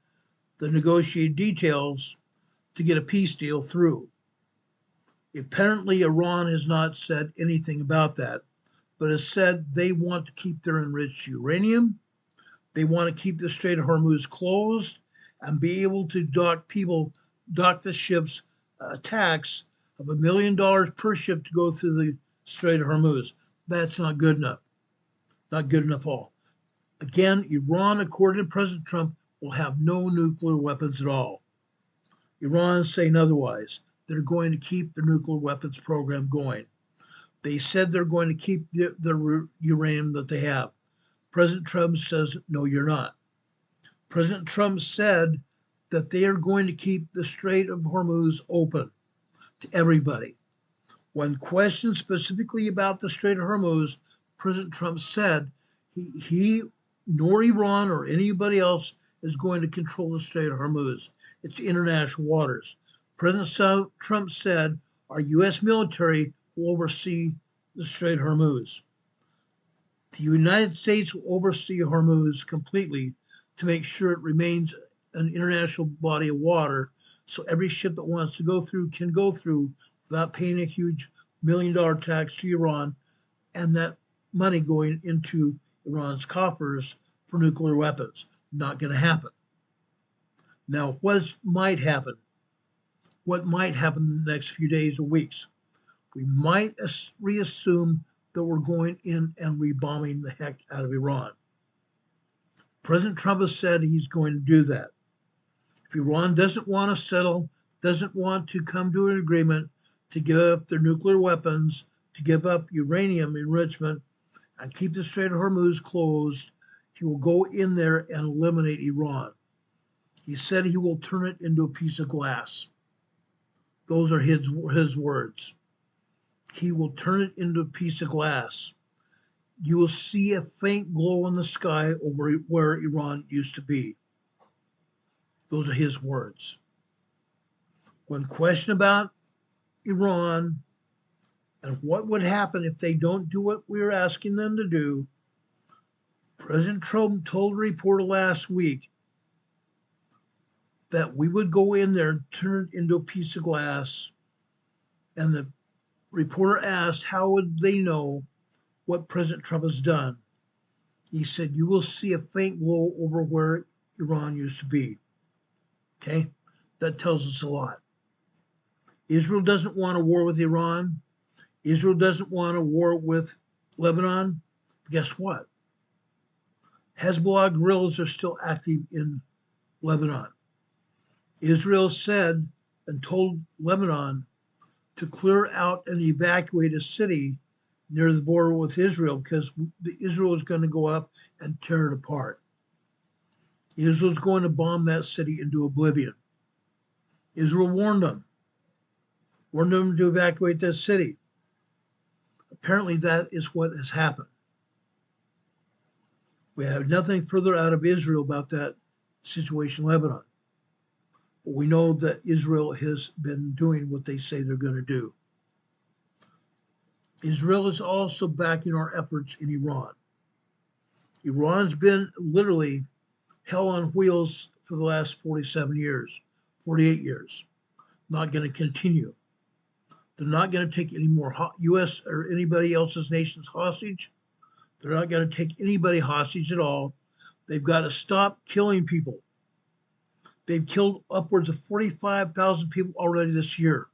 the negotiated details to get a peace deal through. Apparently, Iran has not said anything about that, but has said they want to keep their enriched uranium. They want to keep the Strait of Hormuz closed and be able to dock the ships a tax of $1 million per ship to go through the Strait of Hormuz. That's not good enough. Not good enough at all. Again, Iran, according to President Trump, will have no nuclear weapons at all. Iran is saying otherwise. They're going to keep the nuclear weapons program going. They said they're going to keep the uranium that they have. President Trump says, no, you're not. President Trump said that they are going to keep the Strait of Hormuz open to everybody. When questioned specifically about the Strait of Hormuz, President Trump said he nor Iran or anybody else is going to control the Strait of Hormuz. It's international waters. President Trump said our U.S. military will oversee the Strait of Hormuz. The United States will oversee Hormuz completely to make sure it remains an international body of water, so every ship that wants to go through can go through without paying a huge $1 million tax to Iran, and that money going into Iran's coffers for nuclear weapons. Not going to happen. Now, what might happen? What might happen in the next few days or weeks? We might reassume that we're going in and rebombing the heck out of Iran. President Trump has said he's going to do that. If Iran doesn't want to settle, doesn't want to come to an agreement to give up their nuclear weapons, to give up uranium enrichment, and keep the Strait of Hormuz closed, he will go in there and eliminate Iran. He said he will turn it into a piece of glass. Those are his words. He will turn it into a piece of glass. You will see a faint glow in the sky over where Iran used to be. Those are his words. When questioned about Iran and what would happen if they don't do what we are asking them to do, President Trump told a reporter last week that we would go in there and turn it into a piece of glass. And the reporter asked, how would they know what President Trump has done? He said, you will see a faint glow over where Iran used to be. Okay? That tells us a lot. Israel doesn't want a war with Iran. Israel doesn't want a war with Lebanon. But guess what? Hezbollah guerrillas are still active in Lebanon. Israel said and told Lebanon to clear out and evacuate a city near the border with Israel because Israel is going to go up and tear it apart. Israel is going to bomb that city into oblivion. Israel warned them to evacuate that city. Apparently that is what has happened. We have nothing further out of Israel about that situation in Lebanon. But we know that Israel has been doing what they say they're going to do. Israel is also backing our efforts in Iran. Iran's been literally hell on wheels for the last 47 years, 48 years. Not going to continue. They're not going to take any more U.S. or anybody else's nations hostage. They're not going to take anybody hostage at all. They've got to stop killing people. They've killed upwards of 45,000 people already this year.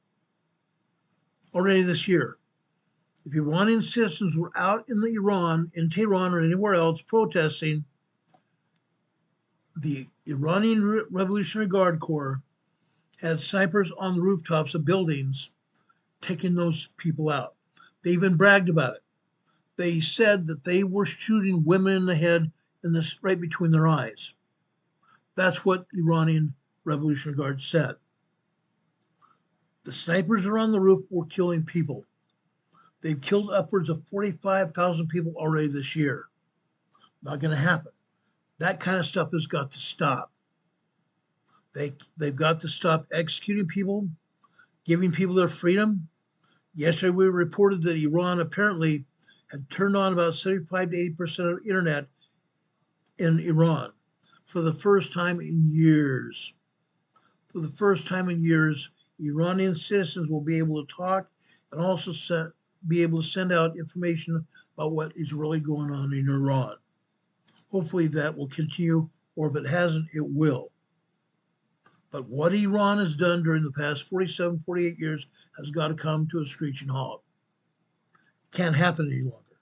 If Iranian citizens were out in Tehran or anywhere else protesting, the Iranian Revolutionary Guard Corps had snipers on the rooftops of buildings taking those people out. They even bragged about it. They said that they were shooting women in the head right between their eyes. That's what Iranian Revolutionary Guard said. The snipers are on the roof were killing people. They've killed upwards of 45,000 people already this year. Not going to happen. That kind of stuff has got to stop. They've got to stop executing people, giving people their freedom. Yesterday we reported that Iran apparently had turned on about 75 to 80% of internet in Iran for the first time in years. For the first time in years, Iranian citizens will be able to talk and also be able to send out information about what is really going on in Iran. Hopefully that will continue, or if it hasn't, it will. But what Iran has done during the past 47, 48 years has got to come to a screeching halt. It can't happen any longer.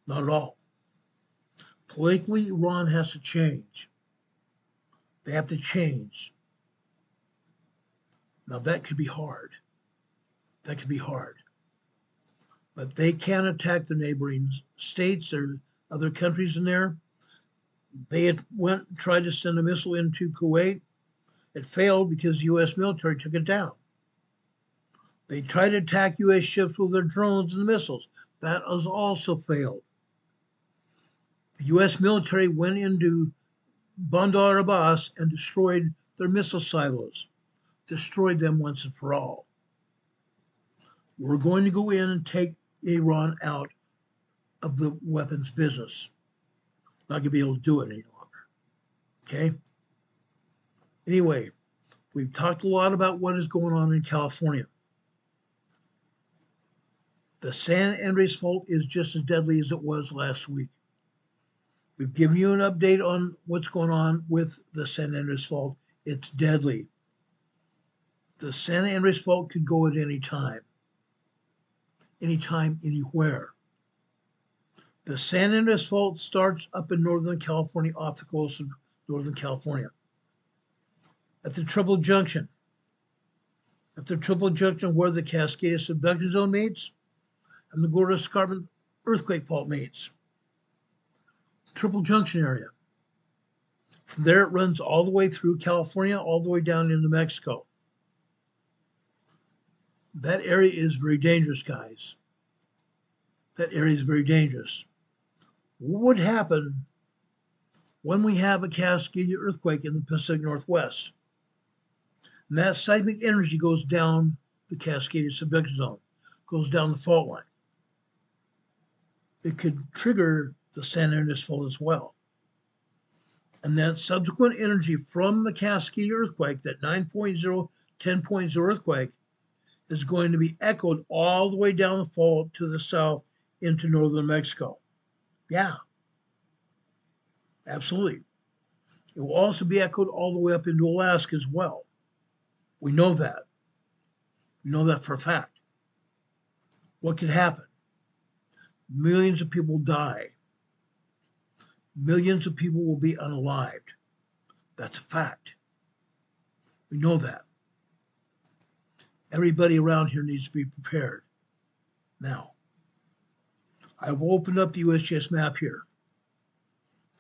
Not at all. Politically, Iran has to change. They have to change. Now that could be hard. But they can attack the neighboring states or other countries in there. They had went and tried to send a missile into Kuwait. It failed because the U.S. military took it down. They tried to attack U.S. ships with their drones and missiles. That has also failed. The U.S. military went into Bandar Abbas and destroyed their missile silos, destroyed them once and for all. We're going to go in and take Iran out of the weapons business. Not going to be able to do it any longer. Okay? Anyway, we've talked a lot about what is going on in California. The San Andreas Fault is just as deadly as it was last week. We've given you an update on what's going on with the San Andreas Fault. It's deadly. The San Andreas Fault could go at any time. Anytime, anywhere. The San Andreas Fault starts up in Northern California, off the coast of Northern California. At the Triple Junction. At the Triple Junction where the Cascade Subduction Zone meets and the Gorda Escarpment Earthquake Fault meets. Triple Junction area. From there it runs all the way through California, all the way down into Mexico. That area is very dangerous, guys. That area is very dangerous. What would happen when we have a Cascadia earthquake in the Pacific Northwest? And that seismic energy goes down the Cascadia subduction zone, goes down the fault line. It could trigger the San Andreas Fault as well. And that subsequent energy from the Cascadia earthquake, that 9.0, 10.0 earthquake, is going to be echoed all the way down the fault to the south into northern Mexico. Yeah, absolutely. It will also be echoed all the way up into Alaska as well. We know that. We know that for a fact. What could happen? Millions of people die. Millions of people will be unalived. That's a fact. We know that. Everybody around here needs to be prepared. Now, I will open up the USGS map here.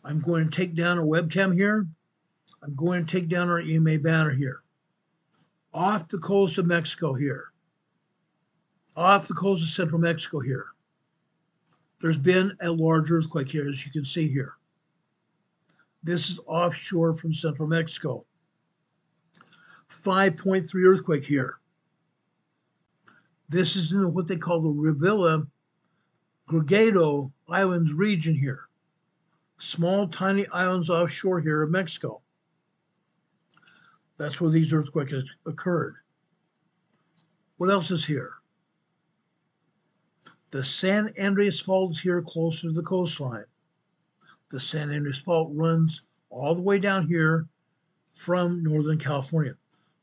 I'm going to take down our webcam here. I'm going to take down our EMA banner here. Off the coast of Mexico here. Off the coast of central Mexico here. There's been a large earthquake here, as you can see here. This is offshore from central Mexico. 5.3 earthquake here. This is in what they call the Revilla Gregedo Islands region here. Small, tiny islands offshore here of Mexico. That's where these earthquakes occurred. What else is here? The San Andreas Fault is here closer to the coastline. The San Andreas Fault runs all the way down here from Northern California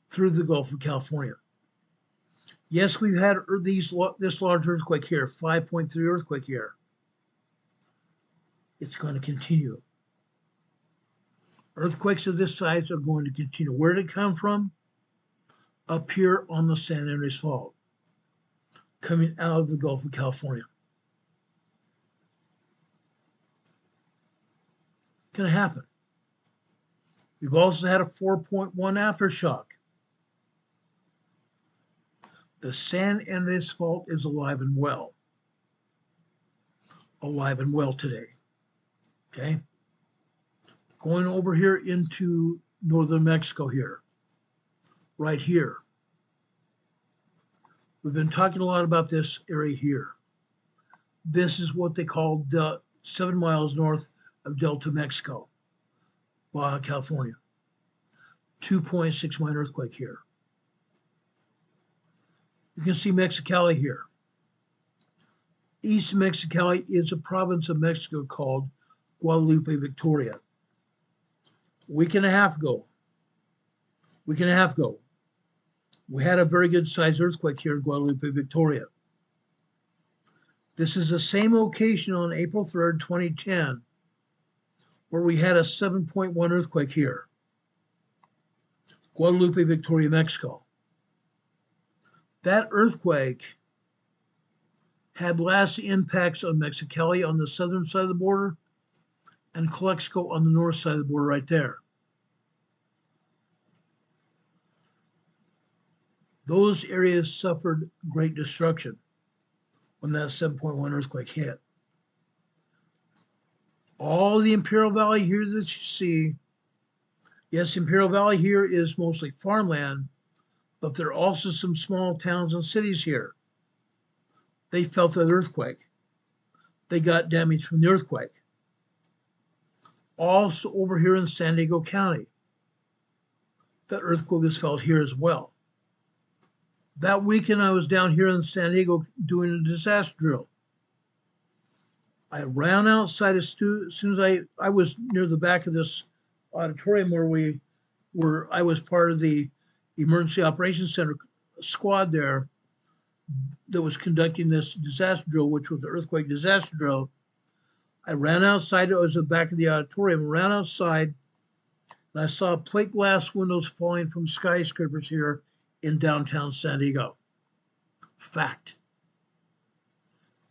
through the Gulf of California. Yes, we've had this large earthquake here, 5.3 earthquake here. It's going to continue. Earthquakes of this size are going to continue. Where did it come from? Up here on the San Andreas Fault, coming out of the Gulf of California. Going to happen. We've also had a 4.1 aftershock. The San Andreas Fault is alive and well. Alive and well today. Okay? Going over here into northern Mexico here. Right here. We've been talking a lot about this area here. This is what they call 7 miles north of Delta, Mexico, Baja California. 2.6 mile earthquake here. You can see Mexicali here. East Mexicali is a province of Mexico called Guadalupe Victoria. Week and a half ago, we had a very good sized earthquake here in Guadalupe Victoria. This is the same location on April 3rd, 2010, where we had a 7.1 earthquake here. Guadalupe Victoria, Mexico. That earthquake had lasting impacts on Mexicali on the southern side of the border and Calexico on the north side of the border right there. Those areas suffered great destruction when that 7.1 earthquake hit. All the Imperial Valley here that you see, yes, Imperial Valley here is mostly farmland, but there are also some small towns and cities here. They felt that earthquake. They got damage from the earthquake. Also over here in San Diego County, that earthquake was felt here as well. That weekend I was down here in San Diego doing a disaster drill. I ran outside as soon as I was near the back of this auditorium where I was part of the Emergency Operations Center squad there that was conducting this disaster drill, which was the earthquake disaster drill. I ran outside. It was the back of the auditorium. Ran outside, and I saw plate glass windows falling from skyscrapers here in downtown San Diego. Fact.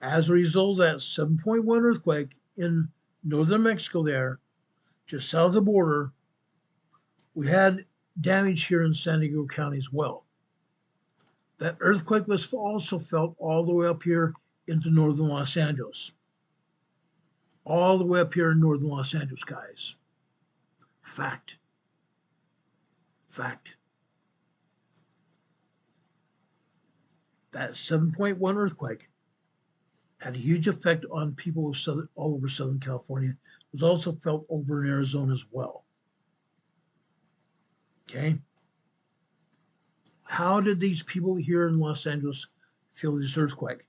As a result of that 7.1 earthquake in northern Mexico there, just south of the border, we had damage here in San Diego County as well. That earthquake was also felt all the way up here into northern Los Angeles. All the way up here in northern Los Angeles, guys. Fact. Fact. That 7.1 earthquake had a huge effect on people all over Southern California. It was also felt over in Arizona as well. Okay? How did these people here in Los Angeles feel this earthquake?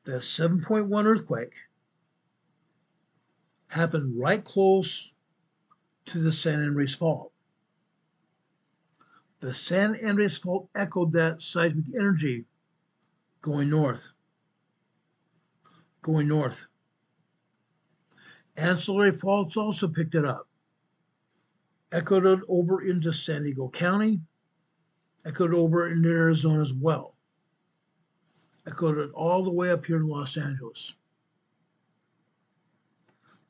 The 7.1 earthquake happened right close to the San Andreas Fault. The San Andreas Fault echoed that seismic energy going north. Going north. Ancillary faults also picked it up. Echoed it over into San Diego County. Echoed over in Arizona as well. Echoed it all the way up here in Los Angeles.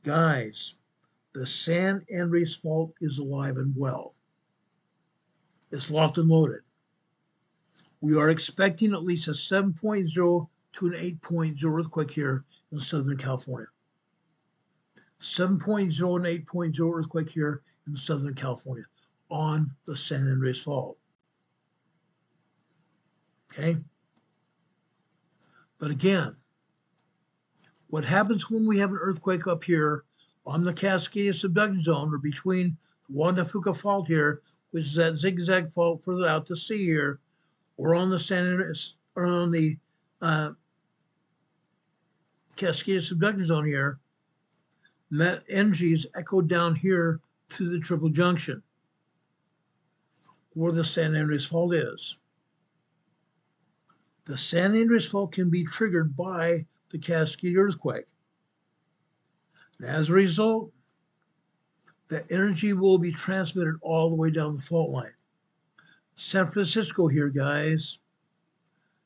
Guys, the San Andreas Fault is alive and well. It's locked and loaded. We are expecting at least a 7.0 to an 8.0 earthquake here in Southern California. 7.0 and 8.0 earthquake here in Southern California on the San Andreas Fault. Okay? But again, what happens when we have an earthquake up here on the Cascadia subduction zone or between the Juan de Fuca Fault here, which is that zigzag fault further out to sea here, or on the San Andreas, or on the Cascadia subduction zone here, that energy is echoed down here to the triple junction where the San Andreas Fault is. The San Andreas Fault can be triggered by the Cascadia earthquake. And as a result, the energy will be transmitted all the way down the fault line. San Francisco here, guys.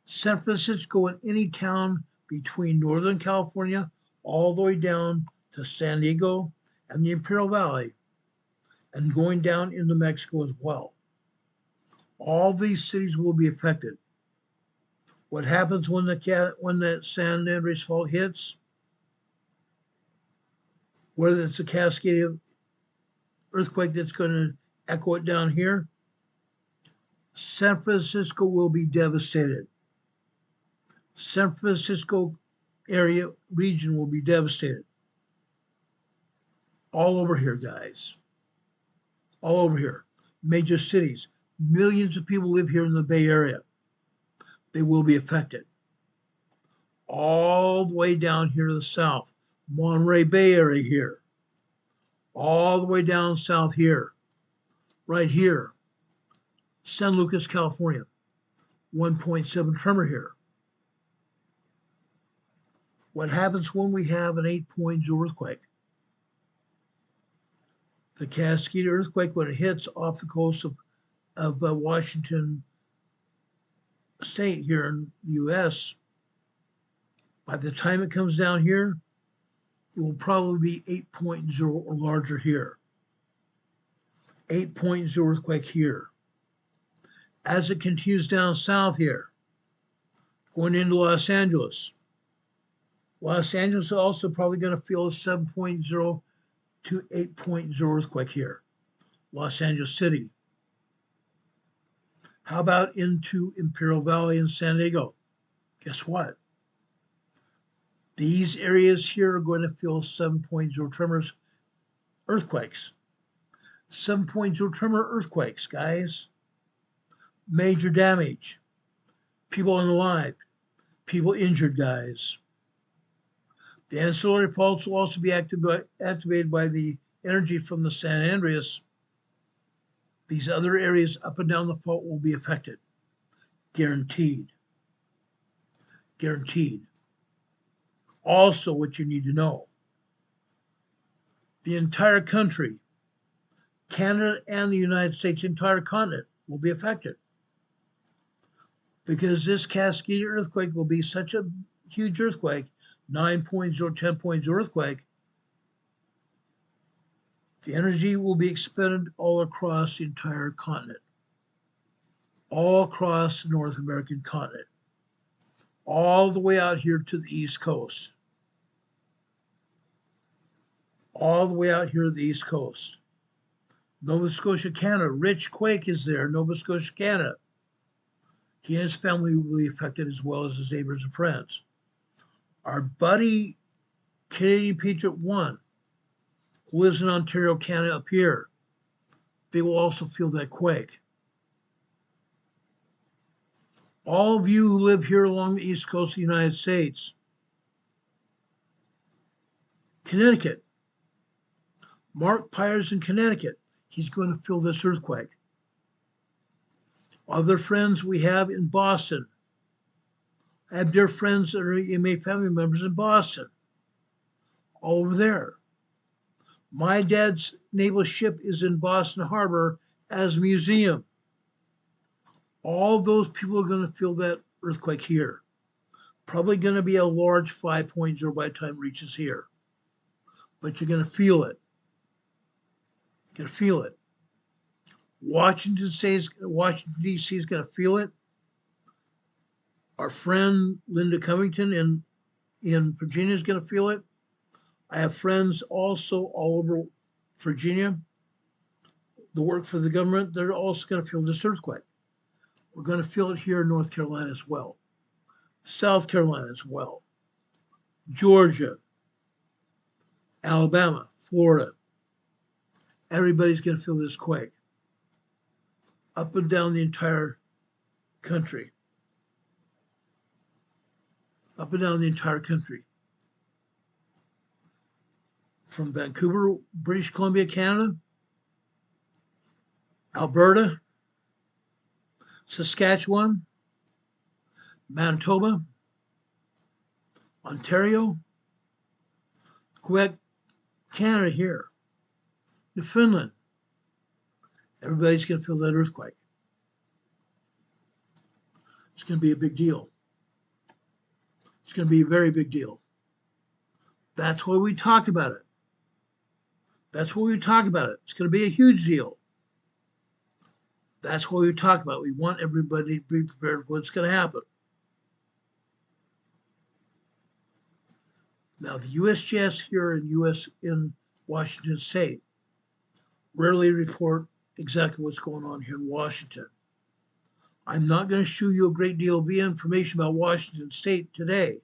San Francisco and any town between Northern California all the way down to San Diego and the Imperial Valley and going down into Mexico as well. All these cities will be affected. What happens when the San Andreas Fault hits? Whether it's a Cascadia earthquake that's going to echo it down here, San Francisco will be devastated. San Francisco area region will be devastated. All over here, guys. All over here. Major cities. Millions of people live here in the Bay Area. They will be affected. All the way down here to the south. Monterey Bay Area here. All the way down south here. Right here. San Lucas, California. 1.7 tremor here. What happens when we have an 8.0 earthquake? The Cascadia earthquake, when it hits off the coast of Washington State here in the U.S., by the time it comes down here, it will probably be 8.0 or larger here. 8.0 earthquake here. As it continues down south here, going into Los Angeles, Los Angeles is also probably going to feel a 7.0 to 8.0 earthquake here. Los Angeles City. How about into Imperial Valley and San Diego? Guess what? These areas here are going to feel 7.0 tremors earthquakes. 7.0 tremor earthquakes, guys. Major damage. People unalive. People injured, guys. The ancillary faults will also be activated by the energy from the San Andreas. These other areas up and down the fault will be affected. Guaranteed. Guaranteed. Also, what you need to know, the entire country, Canada and the United States, entire continent will be affected. Because this cascading earthquake will be such a huge earthquake, 9.0, 10.0 earthquake, the energy will be expended all across the entire continent, all across the North American continent, all the way out here to the East Coast, all the way out here to the East Coast. Nova Scotia, Canada, Rich Quake is there, Nova Scotia, Canada. He and his family will be affected as well as his neighbors and friends. Our buddy, Canadian Patriot 1, who lives in Ontario, Canada, up here, they will also feel that quake. All of you who live here along the East Coast of the United States, Connecticut, Mark Pires in Connecticut, he's going to feel this earthquake. Other friends we have in Boston. I have dear friends that are EMA family members in Boston, all over there. My dad's naval ship is in Boston Harbor as a museum. All those people are going to feel that earthquake here. Probably going to be a large 5.0 by the time it reaches here. But you're going to feel it. You're going to feel it. Washington D.C. is going to feel it. Our friend Linda Covington in Virginia is going to feel it. I have friends also all over Virginia that work for the government. They're also going to feel this earthquake. We're going to feel it here in North Carolina as well. South Carolina as well. Georgia, Alabama, Florida. Everybody's going to feel this quake. Up and down the entire country. Up and down the entire country. From Vancouver, British Columbia, Canada, Alberta, Saskatchewan, Manitoba, Ontario, Quebec, Canada here, Newfoundland. Everybody's going to feel that earthquake. It's going to be a big deal. It's going to be a very big deal. That's why we talk about it. That's why we talk about it. It's going to be a huge deal. That's why we talk about it. We want everybody to be prepared for what's going to happen. Now, the USGS here in Washington State rarely report exactly what's going on here in Washington. I'm not going to show you a great deal of information about Washington State today,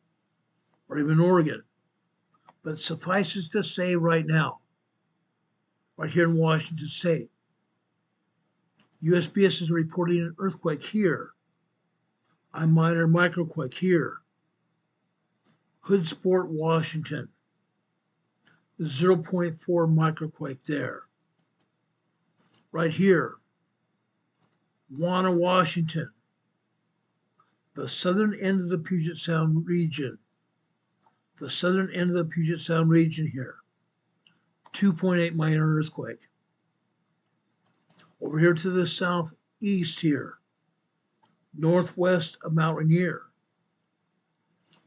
or even Oregon, but suffices to say right now, right here in Washington State, USGS is reporting an earthquake here, a minor microquake here, Hoodsport, Washington, the 0.4 microquake there. Right here, Wana, Washington, the southern end of the Puget Sound region. The southern end of the Puget Sound region here. 2.8 minor earthquake. Over here to the southeast here, northwest of Mount Rainier.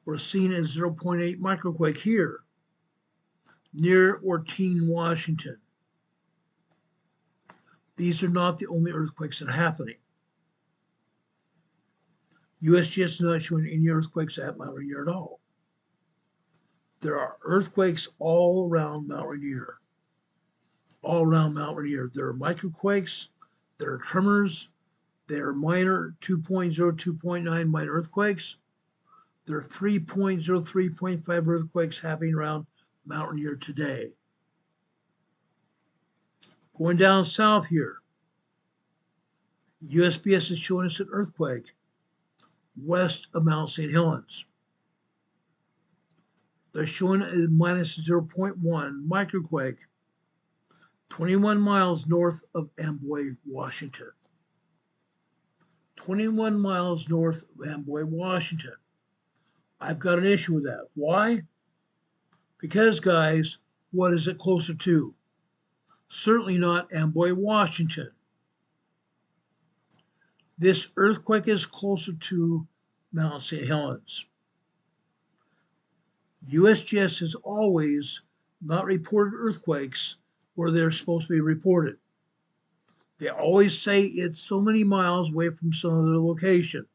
We're seeing a 0.8 microquake here, near Ortine, Washington. These are not the only earthquakes that are happening. USGS is not showing any earthquakes at Mount Rainier at all. There are earthquakes all around Mount Rainier. All around Mount Rainier. There are microquakes, there are tremors, there are minor 2.0, 2.9 minor earthquakes. There are 3.0, 3.5 earthquakes happening around Mount Rainier today. Going down south here, USPS is showing us an earthquake west of Mount St. Helens. They're showing a minus 0.1 microquake 21 miles north of Amboy, Washington. 21 miles north of Amboy, Washington. I've got an issue with that. Why? Because, guys, what is it closer to? Certainly not Amboy, Washington. This earthquake is closer to Mount St. Helens. USGS has always not reported earthquakes where they're supposed to be reported. They always say it's so many miles away from some other location.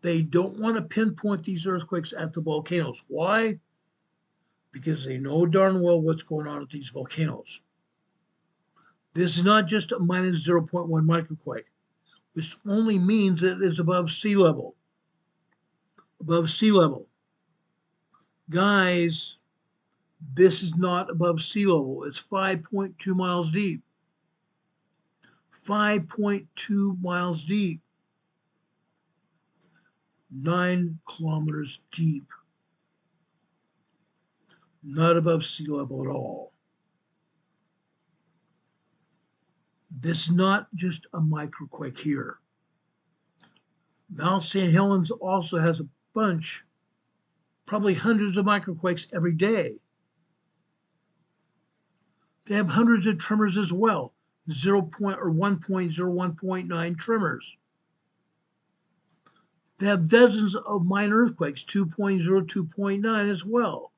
They don't want to pinpoint these earthquakes at the volcanoes. Why? Because they know darn well what's going on at these volcanoes. This is not just a minus 0.1 microquake. This only means that it is above sea level. Above sea level. Guys, this is not above sea level. It's 5.2 miles deep. 5.2 miles deep. 9 kilometers deep. Not above sea level at all. This is not just a microquake here. Mount St. Helens also has a bunch, probably hundreds of microquakes every day. They have hundreds of tremors as well, 1.0, 1.9 tremors. They have dozens of minor earthquakes, 2.0, 2.9 as well.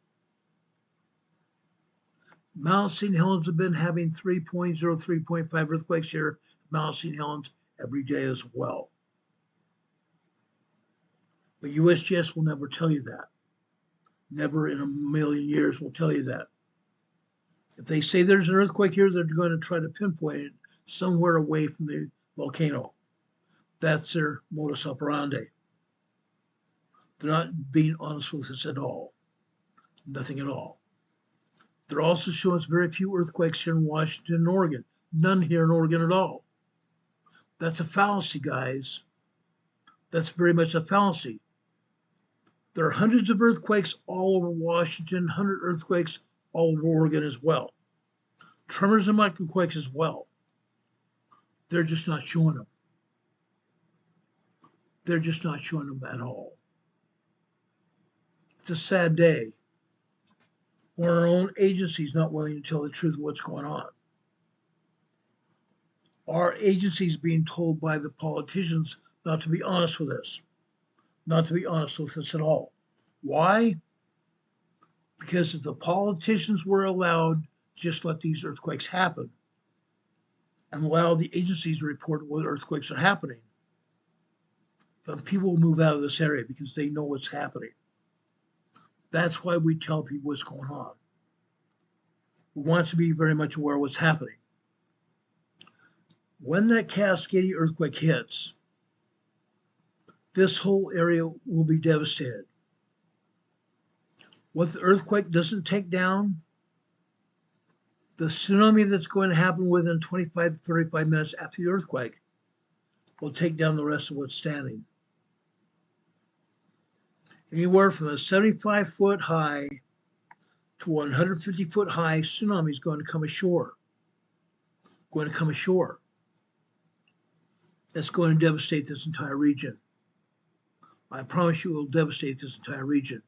Mount St. Helens have been having 3.0, 3.5 earthquakes here at Mount St. Helens every day as well. But USGS will never tell you that. Never in a million years will tell you that. If they say there's an earthquake here, they're going to try to pinpoint it somewhere away from the volcano. That's their modus operandi. They're not being honest with us at all. Nothing at all. They're also showing us very few earthquakes here in Washington and Oregon. None here in Oregon at all. That's a fallacy, guys. That's very much a fallacy. There are hundreds of earthquakes all over Washington, 100 earthquakes all over Oregon as well. Tremors and microquakes as well. They're just not showing them. They're just not showing them at all. It's a sad day when our own agency is not willing to tell the truth of what's going on. Our agency is being told by the politicians not to be honest with us. Not to be honest with us at all. Why? Because if the politicians were allowed to just let these earthquakes happen and allow the agencies to report what earthquakes are happening, then people will move out of this area because they know what's happening. That's why we tell people what's going on. We want to be very much aware of what's happening. When that Cascadia earthquake hits, this whole area will be devastated. What the earthquake doesn't take down, the tsunami that's going to happen within 25 to 35 minutes after the earthquake will take down the rest of what's standing. Anywhere from a 75-foot high to 150-foot high tsunami is going to come ashore. Going to come ashore. That's going to devastate this entire region. I promise you it will devastate this entire region.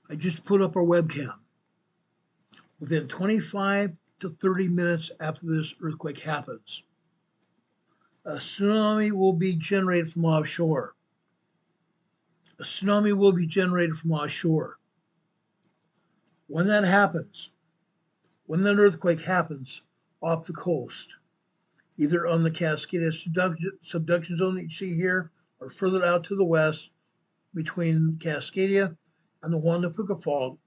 I just put up our webcam. Within 25 to 30 minutes after this earthquake happens, a tsunami will be generated from offshore. A tsunami will be generated from offshore. When that happens, when that earthquake happens off the coast, either on the Cascadia subduction zone that you see here, or further out to the west between Cascadia on the Juan de Fuca Fault,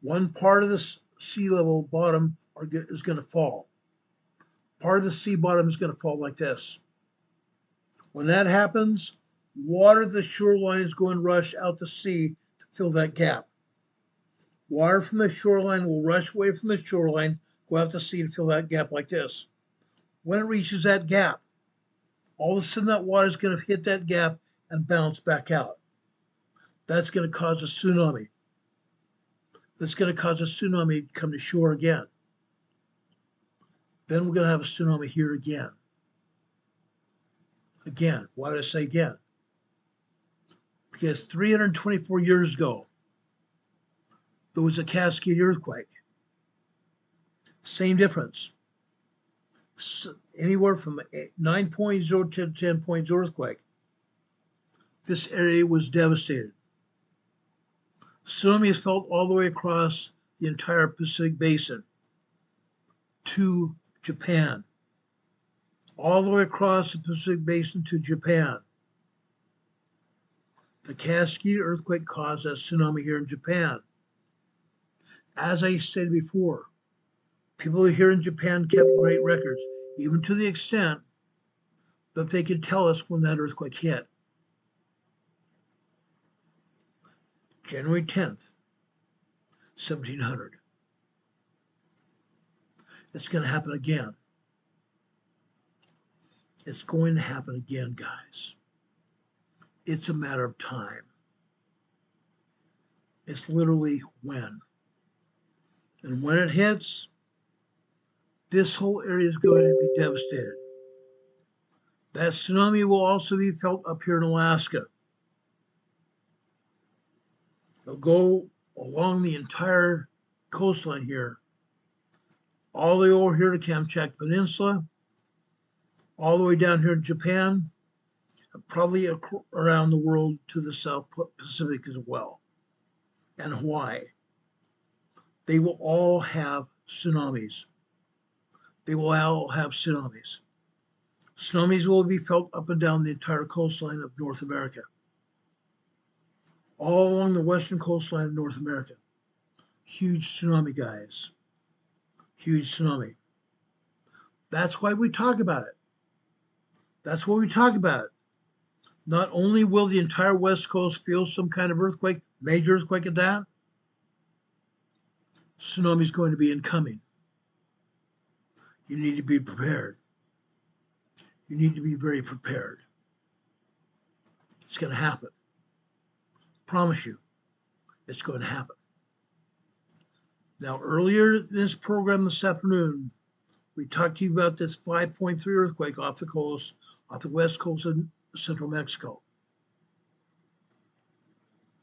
one part of the sea level bottom is going to fall. Part of the sea bottom is going to fall like this. When that happens, water at the shoreline is going to rush out to sea to fill that gap. Water from the shoreline will rush away from the shoreline, go out to sea to fill that gap like this. When it reaches that gap, all of a sudden that water is going to hit that gap and bounce back out. That's going to cause a tsunami. That's going to cause a tsunami to come to shore again. Then we're going to have a tsunami here again. Again, why would I say again? Because 324 years ago, there was a Cascade earthquake. Same difference. Anywhere from 9.0 to 10.0 earthquake. This area was devastated. Tsunami is felt all the way across the entire Pacific Basin to Japan. All the way across the Pacific Basin to Japan. The Cascade earthquake caused that tsunami here in Japan. As I said before, people here in Japan kept great records, even to the extent that they could tell us when that earthquake hit. January 10th, 1700. It's going to happen again. It's going to happen again, guys. It's a matter of time. It's literally when. And when it hits, this whole area is going to be devastated. That tsunami will also be felt up here in Alaska. It'll go along the entire coastline here, all the way over here to Kamchatka Peninsula, all the way down here to Japan, and probably around the world to the South Pacific as well, and Hawaii. They will all have tsunamis. They will all have tsunamis. Tsunamis will be felt up and down the entire coastline of North America. All along the western coastline of North America. Huge tsunami, guys. Huge tsunami. That's why we talk about it. That's why we talk about it. Not only will the entire West Coast feel some kind of earthquake, major earthquake at that, tsunami is going to be incoming. You need to be prepared. You need to be very prepared. It's going to happen. Promise you, it's going to happen. Now, earlier in this program this afternoon, we talked to you about this 5.3 earthquake off the coast, off the west coast of central Mexico.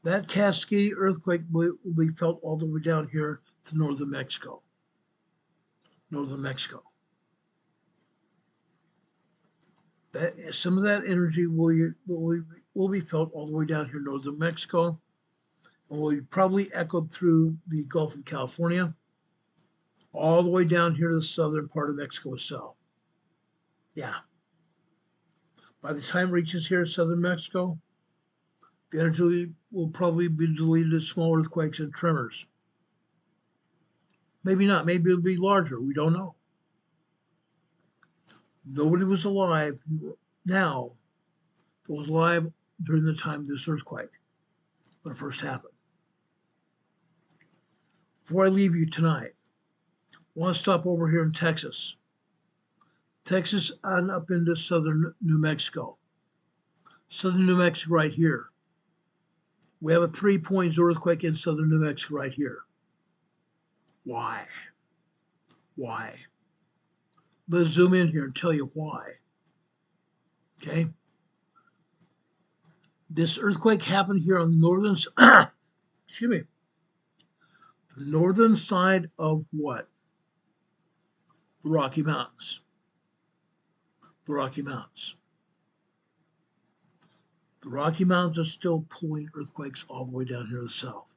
That Cascade earthquake will be felt all the way down here to northern Mexico. Northern Mexico. Some of that energy will be felt all the way down here in northern Mexico, and will be probably echoed through the Gulf of California, all the way down here to the southern part of Mexico itself. Yeah. By the time it reaches here in southern Mexico, the energy will probably be deleted as small earthquakes and tremors. Maybe not. Maybe it'll be larger. We don't know. Nobody was alive now that was alive during the time of this earthquake, when it first happened. Before I leave you tonight, I want to stop over here in Texas. Texas and up into southern New Mexico. Southern New Mexico right here. We have a 3.0 earthquake in southern New Mexico right here. Why? Why? Let's zoom in here and tell you why. Okay? This earthquake happened here on the northern excuse me. The northern side of what? The Rocky Mountains. The Rocky Mountains. The Rocky Mountains are still pulling earthquakes all the way down here to the south.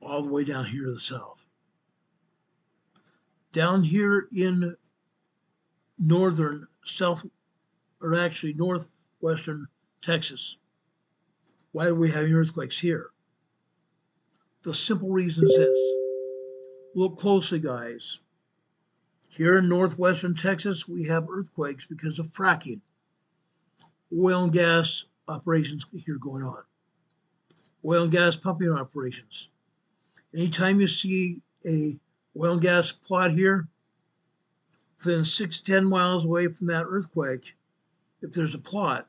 All the way down here to the south. Down here in northern south, or actually northwestern Texas, Why are we having earthquakes here? The simple reason is this. Look closely, guys. Here in northwestern Texas, we have earthquakes because of fracking. Oil and gas operations here going on. Oil and gas pumping operations. Anytime you see a oil and gas plot here, within 6 to 10 miles away from that earthquake, if there's a plot,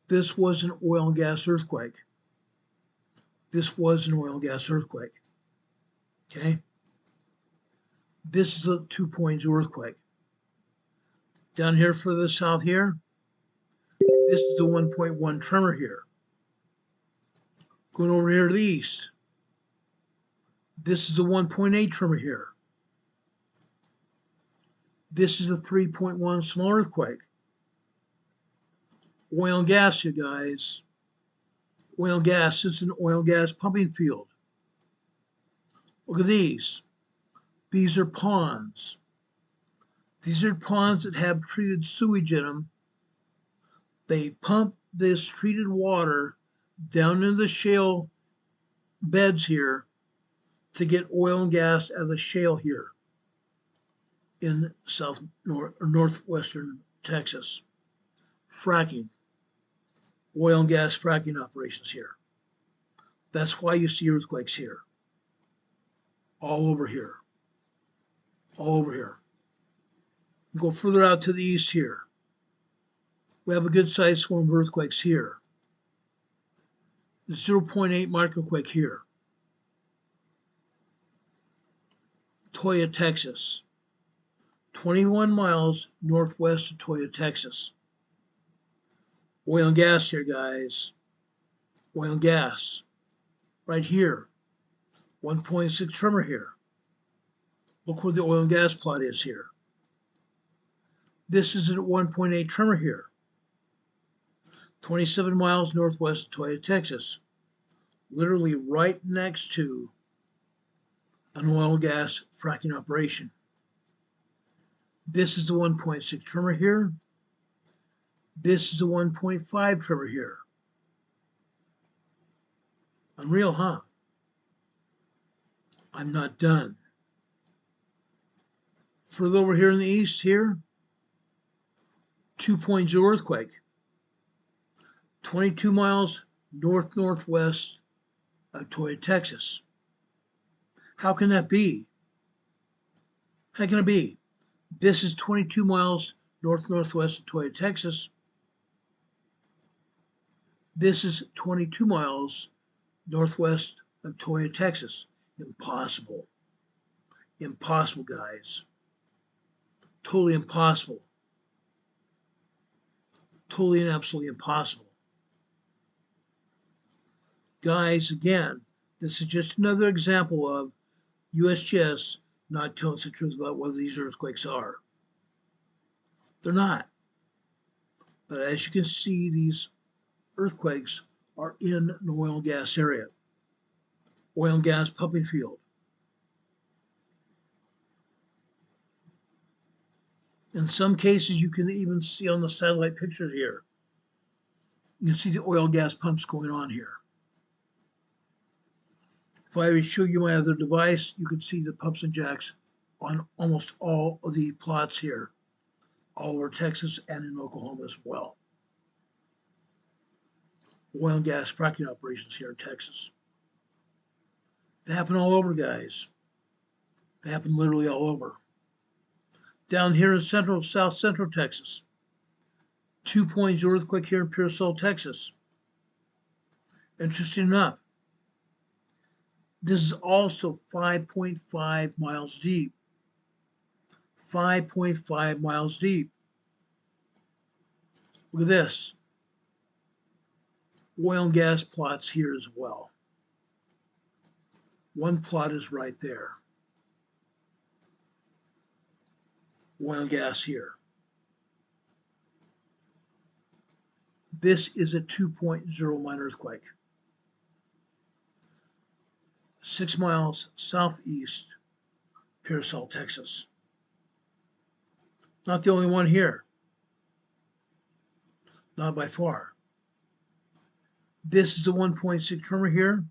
this was an oil and gas earthquake. This was an oil and gas earthquake. Okay? This is a 2.0 earthquake. Down here further south here, this is the 1.1 tremor here. Going over here to the east, this is the 1.8 tremor here. This is a 3.1 small earthquake. Oil and gas, you guys. Oil and gas, this is an oil and gas pumping field. Look at these. These are ponds. These are ponds that have treated sewage in them. They pump this treated water down into the shale beds here to get oil and gas out of the shale here in northwestern Texas. Fracking. Oil and gas fracking operations here. That's why you see earthquakes here. All over here. All over here. Go further out to the east here. We have a good sized swarm of earthquakes here. The 0.8 microquake here. Toyah, Texas. 21 miles northwest of Toyah, Texas. Oil and gas here, guys. Oil and gas. Right here. 1.6 tremor here. Look where the oil and gas plot is here. This is at 1.8 tremor here. 27 miles northwest of Toyah, Texas. Literally right next to an oil and gas fracking operation. This is the 1.6 tremor here. This is a 1.5 tremor here. Unreal, huh? I'm not done. Further over here in the east here, 2.0 earthquake. 22 miles northwest of Toyah, Texas. How can that be? How can it be? This is 22 miles northwest of Toyah, Texas. This is 22 miles northwest of Toyah, Texas. Impossible. Impossible, guys. Totally impossible. Totally and absolutely impossible. Guys, again, this is just another example of USGS not telling us the truth about what these earthquakes are. They're not. But as you can see, these earthquakes are in an oil and gas area. Oil and gas pumping field. In some cases, you can even see on the satellite pictures here, you can see the oil and gas pumps going on here. If I show you my other device, you can see the pumps and jacks on almost all of the plots here, all over Texas and in Oklahoma as well. Oil and gas fracking operations here in Texas. They happen all over, guys. They happen literally all over. Down here in south central Texas, 2.0 earthquake here in Pires, Texas. Interesting enough, this is also 5.5 miles deep. 5.5 miles deep. Look at this. Oil and gas plots here as well. One plot is right there. Oil and gas here. This is a 2.0 minor earthquake. 6 miles southeast, Pires, Texas. Not the only one here. Not by far. This is the 1.6 tremor here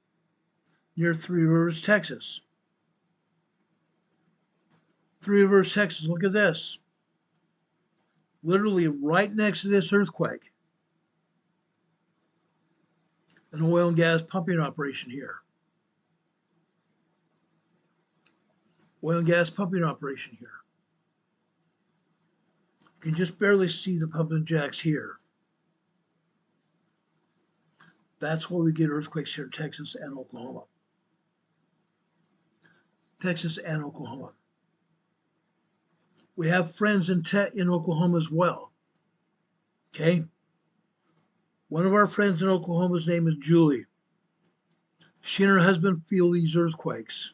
near Three Rivers, Texas. Three Rivers, Texas, look at this. Literally right next to this earthquake. An oil and gas pumping operation here. Oil and gas pumping operation here. You can just barely see the pumping jacks here. That's why we get earthquakes here in Texas and Oklahoma. Texas and Oklahoma. We have friends in Oklahoma as well. Okay? One of our friends in Oklahoma's name is Julie. She and her husband feel these earthquakes.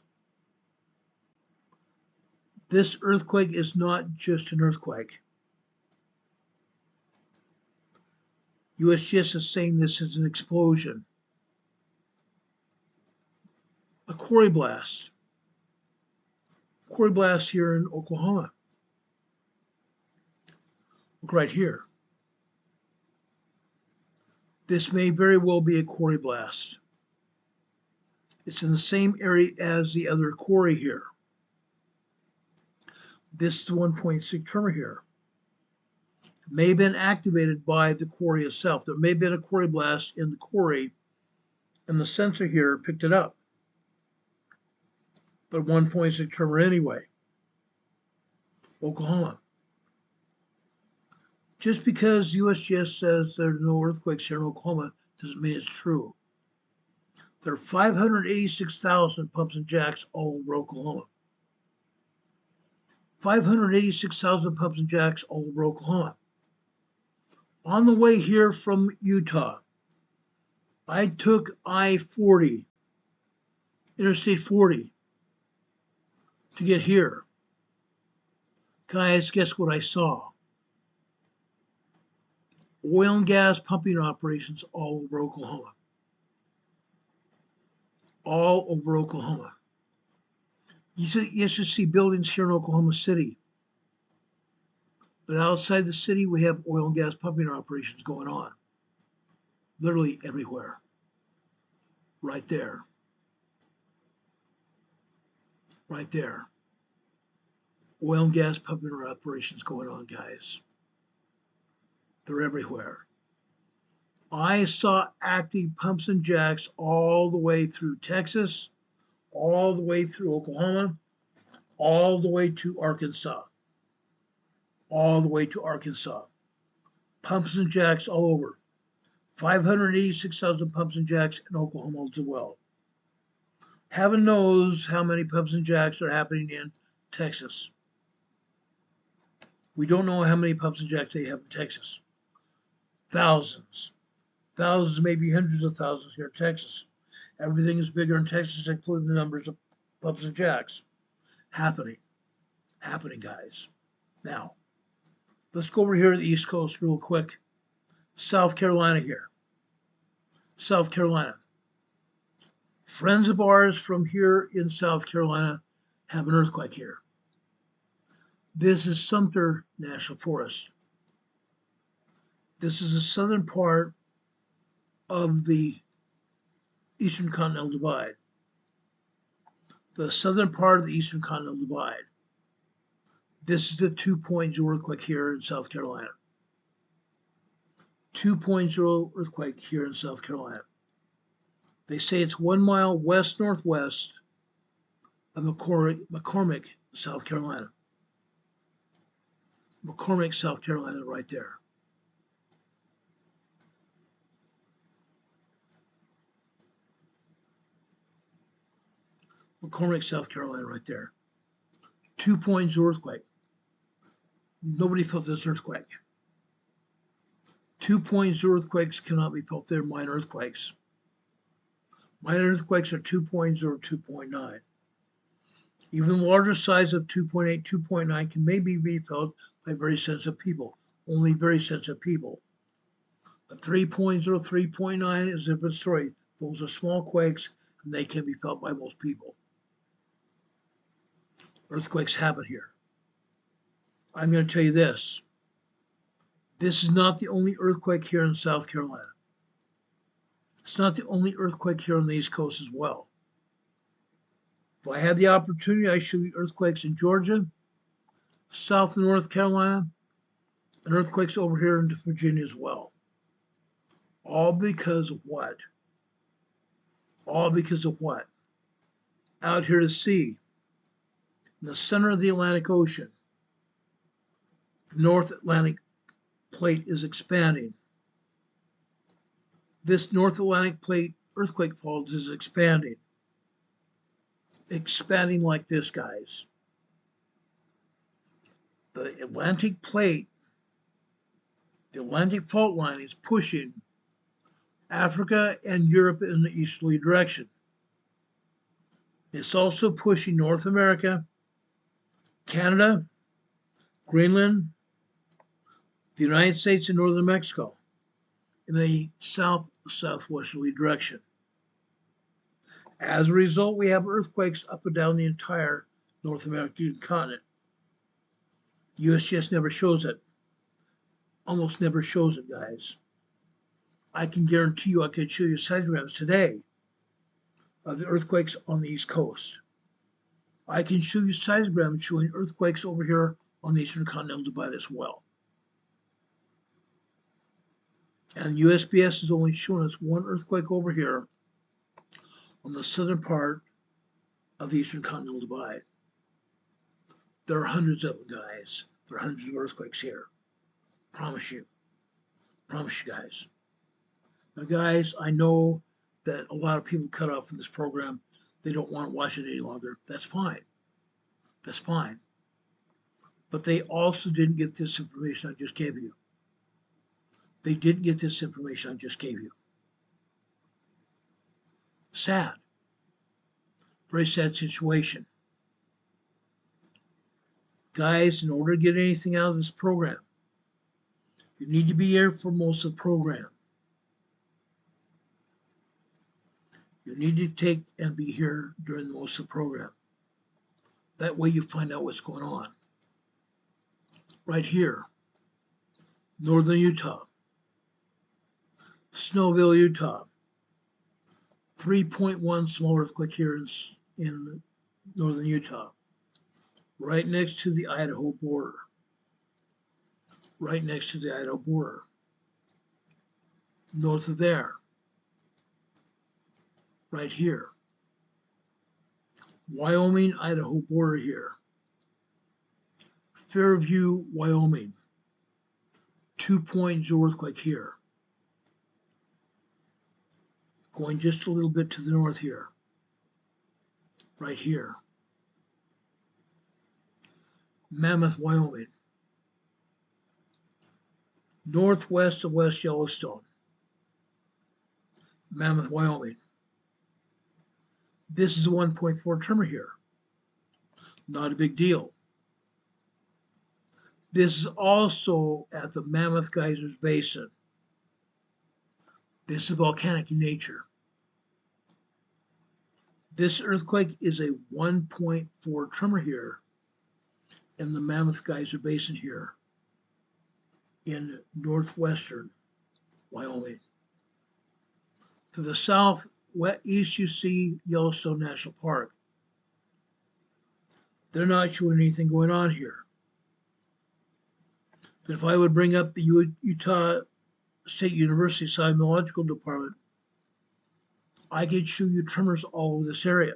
This earthquake is not just an earthquake. USGS is saying this is an explosion. A quarry blast. Quarry blast here in Oklahoma. Look right here. This may very well be a quarry blast. It's in the same area as the other quarry here. This is the 1.6 tremor here. It may have been activated by the quarry itself. There may have been a quarry blast in the quarry, and the sensor here picked it up. But 1.6 tremor anyway. Oklahoma. Just because USGS says there are no earthquakes here in Oklahoma doesn't mean it's true. There are 586,000 pumps and jacks all over Oklahoma. 586,000 pumps and jacks all over Oklahoma. On the way here from Utah, I took I-40, Interstate 40, to get here. Guys, guess what I saw? Oil and gas pumping operations all over Oklahoma. All over Oklahoma. You should see buildings here in Oklahoma City. But outside the city, we have oil and gas pumping operations going on. Literally everywhere. Right there. Right there. Oil and gas pumping operations going on, guys. They're everywhere. I saw active pumps and jacks all the way through Texas, all the way through Oklahoma, all the way to Arkansas. All the way to Arkansas. Pumps and jacks all over. 586,000 pumps and jacks in Oklahoma as well. Heaven knows how many pumps and jacks are happening in Texas. We don't know how many pumps and jacks they have in Texas. Thousands. Thousands, maybe hundreds of thousands here in Texas. Everything is bigger in Texas, including the numbers of pumps and jacks. Happening, guys. Now, let's go over here to the East Coast real quick. South Carolina here. South Carolina. Friends of ours from here in South Carolina have an earthquake here. This is Sumter National Forest. This is the southern part of the Eastern Continental Divide. The southern part of the Eastern Continental Divide. This is the 2.0 earthquake here in South Carolina. 2.0 earthquake here in South Carolina. They say it's 1 mile west-northwest of McCormick, South Carolina. McCormick, South Carolina, right there. McCormick, South Carolina, right there. 2.0 earthquake. Nobody felt this earthquake. 2.0 earthquakes cannot be felt. They're minor earthquakes. Minor earthquakes are 2.0, 2.9. Even larger size of 2.8, 2.9 can maybe be felt by very sensitive people. Only very sensitive people. But 3.0, 3.9 is a different story. Those are small quakes, and they can be felt by most people. Earthquakes happen here. I'm going to tell you this. This is not the only earthquake here in South Carolina. It's not the only earthquake here on the East Coast as well. If I had the opportunity, I'd show you earthquakes in Georgia, South and North Carolina, and earthquakes over here into Virginia as well. All because of what? All because of what? Out here to sea, in the center of the Atlantic Ocean, the North Atlantic plate is expanding. This North Atlantic plate earthquake fault is expanding. Expanding like this, guys. The Atlantic plate, the Atlantic fault line is pushing Africa and Europe in the easterly direction. It's also pushing North America, Canada, Greenland, the United States, and northern Mexico in a southwesterly direction. As a result, we have earthquakes up and down the entire North American continent. USGS never shows it. Almost never shows it, guys. I can guarantee you I could show you seismographs today of the earthquakes on the East Coast. I can show you seismographs showing earthquakes over here on the Eastern Continental Divide as well. And USGS has only shown us one earthquake over here on the southern part of the Eastern Continental Divide. There are hundreds of them, guys. There are hundreds of earthquakes here. Promise you. Promise you, guys. Now, guys, I know that a lot of people cut off from this program. They don't want to watch it any longer. That's fine. That's fine. But they also didn't get this information I just gave you. They didn't get this information I just gave you. Sad. Very sad situation. Guys, in order to get anything out of this program, you need to be here for most of the program. You need to take and be here during most of the program. That way you find out what's going on. Right here, northern Utah, Snowville, Utah, 3.1 small earthquake here in northern Utah, right next to the Idaho border. Right next to the Idaho border. North of there, right here, Wyoming, Idaho border here. Fairfield, Wyoming, 2.0 earthquake here. Going just a little bit to the north here, right here. Mammoth, Wyoming, northwest of West Yellowstone. Mammoth, Wyoming. This is a 1.4 tremor here. Not a big deal. This is also at the Mammoth Geysers Basin. This is volcanic in nature. This earthquake is a 1.4 tremor here in the Mammoth Geyser Basin here in northwestern Wyoming. To the southeast, you see Yellowstone National Park. They're not showing anything going on here. But if I would bring up the Utah State University Seismological Department, I could show you tremors all over this area.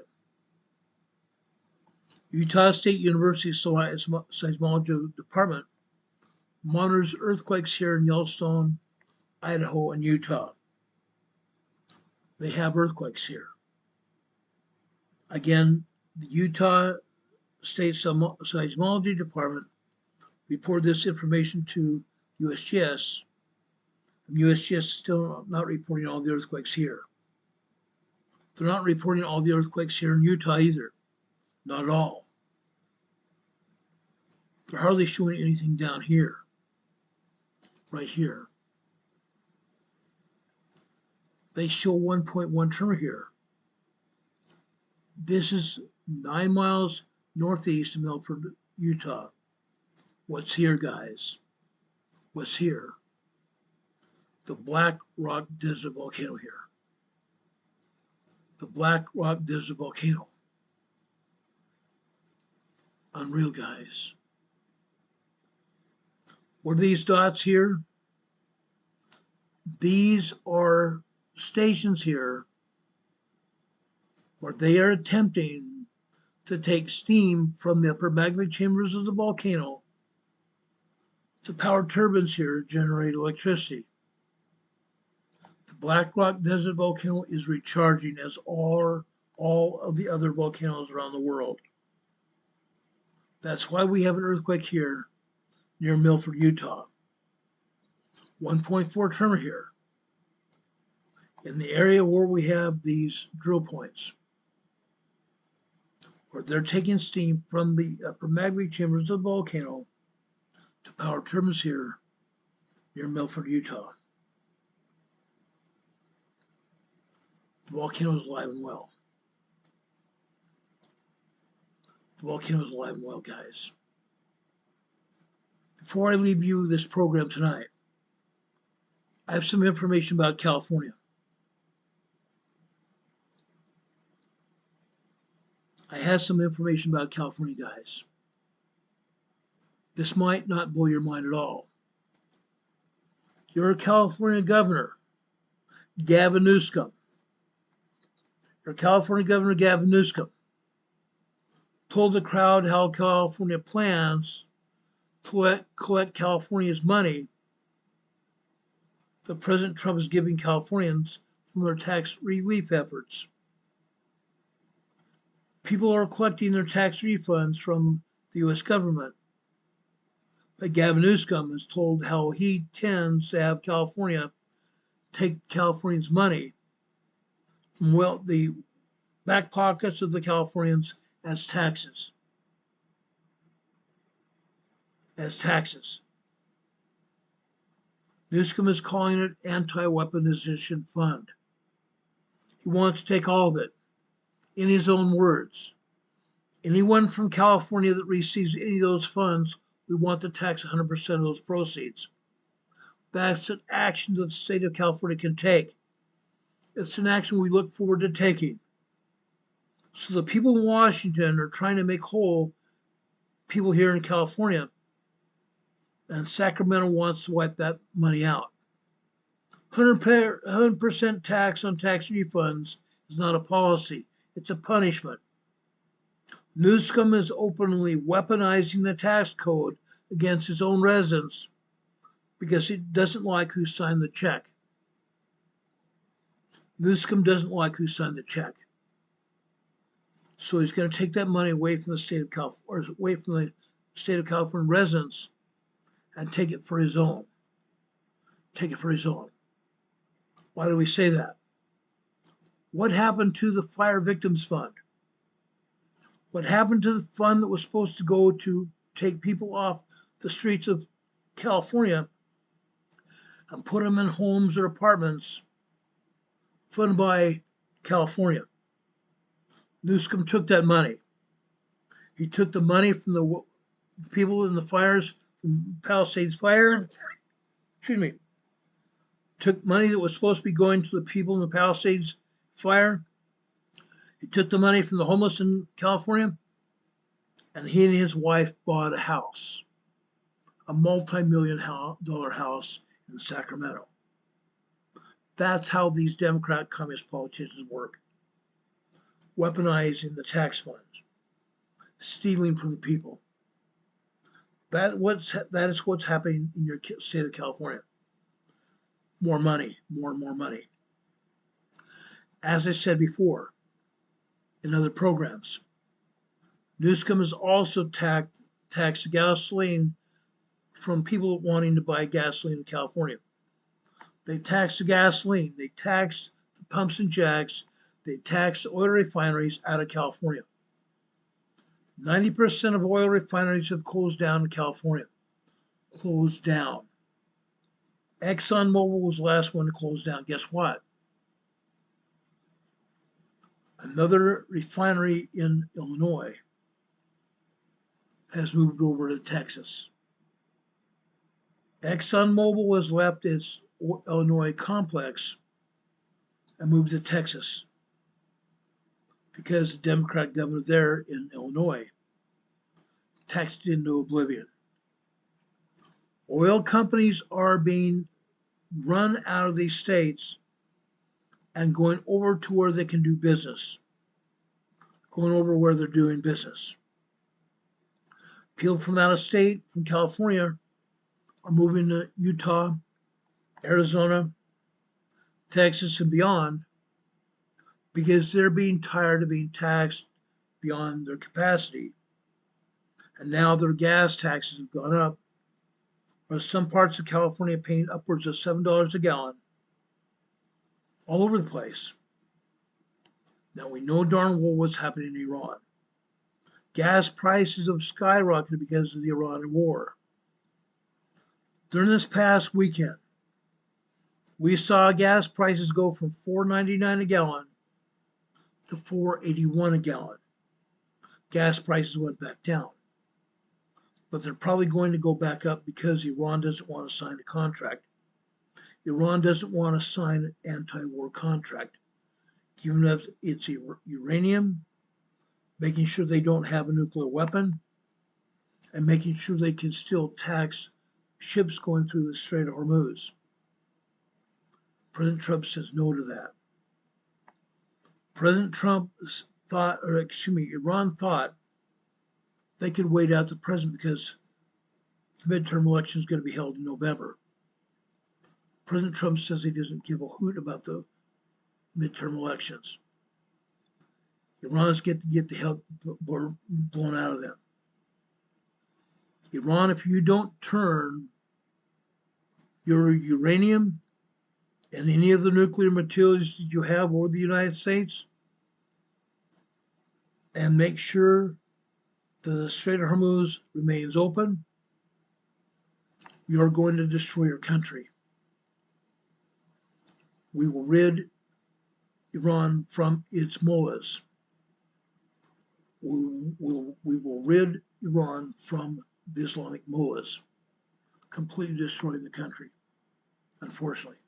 Utah State University Seismological Department monitors earthquakes here in Yellowstone, Idaho, and Utah. They have earthquakes here. Again, the Utah State Seismology Department reported this information to USGS. And USGS is still not reporting all the earthquakes here. They're not reporting all the earthquakes here in Utah either. Not at all. They're hardly showing anything down here. Right here. They show 1.1 tremor here. This is 9 miles northeast of Milford, Utah. What's here, guys? What's here? The Black Rock Desert volcano here. the Black Rock Desert Volcano. Unreal, guys. What are these dots here? These are stations here where they are attempting to take steam from the upper magma chambers of the volcano to power turbines here to generate electricity. The Black Rock Desert Volcano is recharging as all of the other volcanoes around the world. That's why we have an earthquake here near Milford, Utah. 1.4 tremor here in the area where we have these drill points, where they're taking steam from the upper magma chambers of the volcano to power turbines here near Milford, Utah. The volcano is alive and well. The volcano is alive and well, guys. Before I leave you this program tonight, I have some information about California. I have some information about California, guys. This might not blow your mind at all. Your California governor, Gavin Newsom, told the crowd how California plans to collect California's money that President Trump is giving Californians from their tax relief efforts. People are collecting their tax refunds from the U.S. government. But Gavin Newsom is told how he tends to have California take Californians' money from the back pockets of the Californians as taxes. Newsom is calling it anti-weaponization fund. He wants to take all of it. In his own words, anyone from California that receives any of those funds, we want to tax 100% of those proceeds. That's an action that the state of California can take. It's an action we look forward to taking. So the people in Washington are trying to make whole people here in California, and Sacramento wants to wipe that money out. 100% tax on tax refunds is not a policy. It's a punishment. Newsom is openly weaponizing the tax code against his own residents because he doesn't like who signed the check. Newsom doesn't like who signed the check. So he's going to take that money away from the state of California, or away from the state of California residents, and take it for his own. Why do we say that? What happened to the Fire Victims Fund? What happened to the fund that was supposed to go to take people off the streets of California and put them in homes or apartments funded by California? Newsom took that money. He took the money from the people in the fires, from Palisades Fire. Took money that was supposed to be going to the people in the Palisades Fire. He took the money from the homeless in California, and he and his wife bought a house, a multi-million-dollar house in Sacramento. That's how these Democrat communist politicians work. Weaponizing the tax funds, stealing from the people. That is what's happening in your state of California. More money, more and more money. As I said before, in other programs, Newsom has also taxed gasoline from people wanting to buy gasoline in California. They tax the gasoline, they tax the pumps and jacks, they tax oil refineries out of California. 90% of oil refineries have closed down in California. Closed down. ExxonMobil was the last one to close down. Guess what? Another refinery in Illinois has moved over to Texas. ExxonMobil has left its Illinois complex and moved to Texas. because the Democrat governor there in Illinois taxed it into oblivion. Oil companies are being run out of these states and going over to where they can do business, going over where they're doing business. People from out of state, from California, are moving to Utah, Arizona, Texas, and beyond because they're being tired of being taxed beyond their capacity. And now their gas taxes have gone up. Whereas some parts of California paying upwards of $7 a gallon, all over the place. Now we know darn well what's happening in Iran. Gas prices have skyrocketed because of the Iran war. During this past weekend, we saw gas prices go from $4.99 a gallon to $4.81 a gallon. Gas prices went back down. But they're probably going to go back up because Iran doesn't want to sign a contract. Iran doesn't want to sign an anti-war contract, giving up its uranium, making sure they don't have a nuclear weapon, and making sure they can still tax ships going through the Strait of Hormuz. President Trump says no to that. Iran thought they could wait out the president because the midterm election is going to be held in November. President Trump says he doesn't give a hoot about the midterm elections. Iran is get the hell blown out of them. Iran, if you don't turn your uranium and any of the nuclear materials that you have over the United States and make sure that the Strait of Hormuz remains open, you're going to destroy your country. We will rid Iran from its mullahs. We will rid Iran from the Islamic mullahs, completely destroying the country, unfortunately.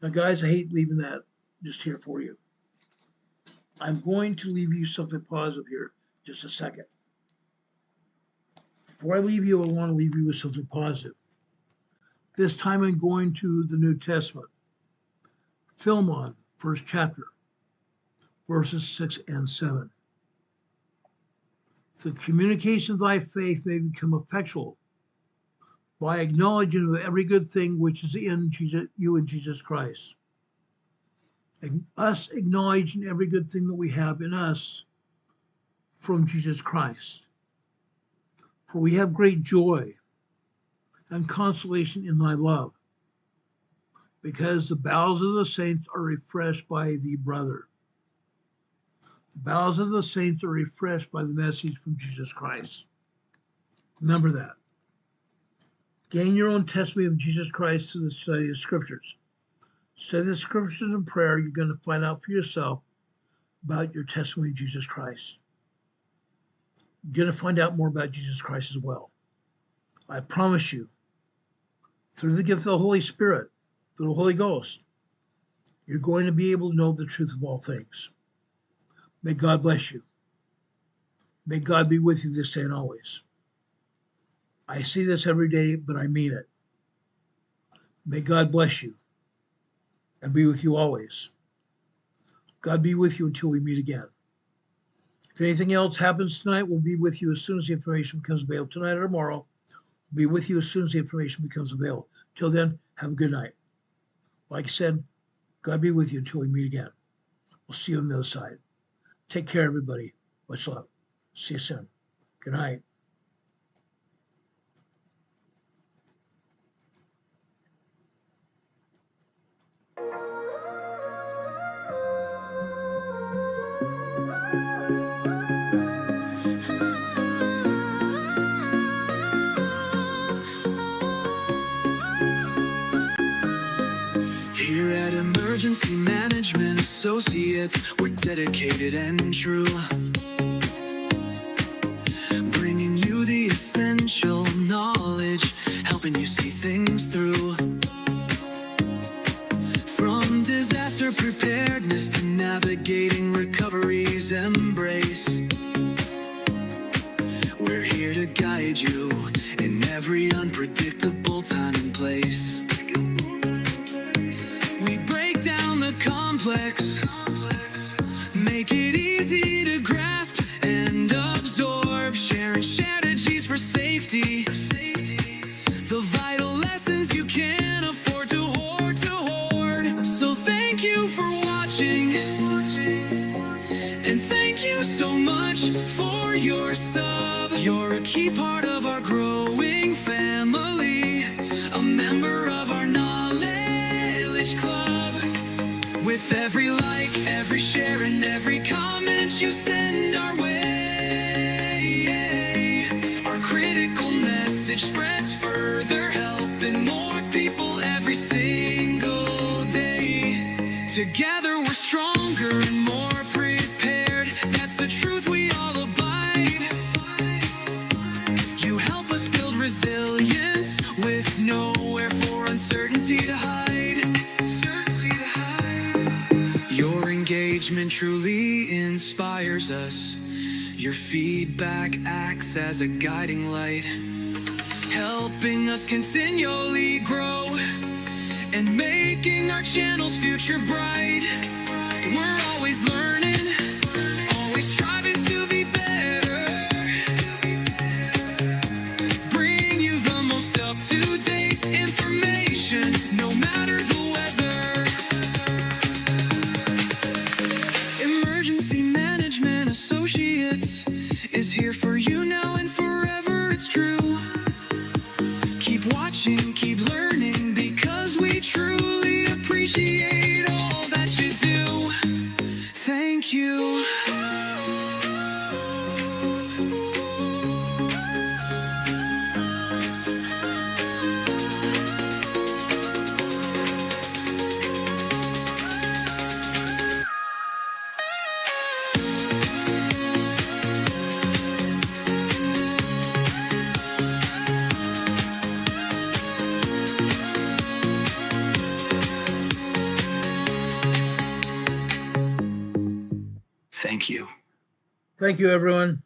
Now, guys, I hate leaving that just here for you. I'm going to leave you something positive here just a second. Before I leave you, I want to leave you with something positive. This time I'm going to the New Testament. Philemon, first chapter, verses 6 and 7. The communication of thy faith may become effectual by acknowledging of every good thing which is in you in Jesus Christ. And us acknowledging every good thing that we have in us from Jesus Christ. For we have great joy and consolation in thy love, because the bowels of the saints are refreshed by thee, brother. The bowels of the saints are refreshed by the message from Jesus Christ. Remember that. Gain your own testimony of Jesus Christ through the study of Scriptures. Study the Scriptures in prayer. You're going to find out for yourself about your testimony of Jesus Christ. You're going to find out more about Jesus Christ as well. I promise you, through the gift of the Holy Spirit, through the Holy Ghost, you're going to be able to know the truth of all things. May God bless you. May God be with you this day and always. I see this every day, but I mean it. May God bless you and be with you always. God be with you until we meet again. If anything else happens tonight, we'll be with you as soon as the information becomes available. Tonight or tomorrow, we'll be with you as soon as the information becomes available. Till then, have a good night. Like I said, God be with you until we meet again. We'll see you on the other side. Take care, everybody. Much love. See you soon. Good night. Here at Emergency Management Associates, we're dedicated and true, bringing you the essential knowledge, helping you see things through. From disaster We're preparedness to navigating recovery's embrace. We're here to guide you in every unpredictable time and place. We break down the complex, make it easy to grasp and absorb, sharing strategies for safety. The vital lessons you can't afford to hoard, So thank you for watching, and thank you so much for your sub. You're a key part of our growing family, a member of our knowledge club. With every like, every share, and every comment you send our way, our critical message spreads further, helping more people every single day. Together we're stronger and more prepared. That's the truth we all abide. You help us build resilience with nowhere for uncertainty to hide. Your engagement truly inspires us. Your feedback acts as a guiding light, helping us continually grow and making our channel's future bright. We're always learning, always striving to be better. Bring you the most up-to-date information, no matter the weather. Emergency Management Associates is here for you now and forever, it's true. Keep watching, keep learning, because we truly appreciate all that you do. Thank you. Thank you. Thank you, everyone.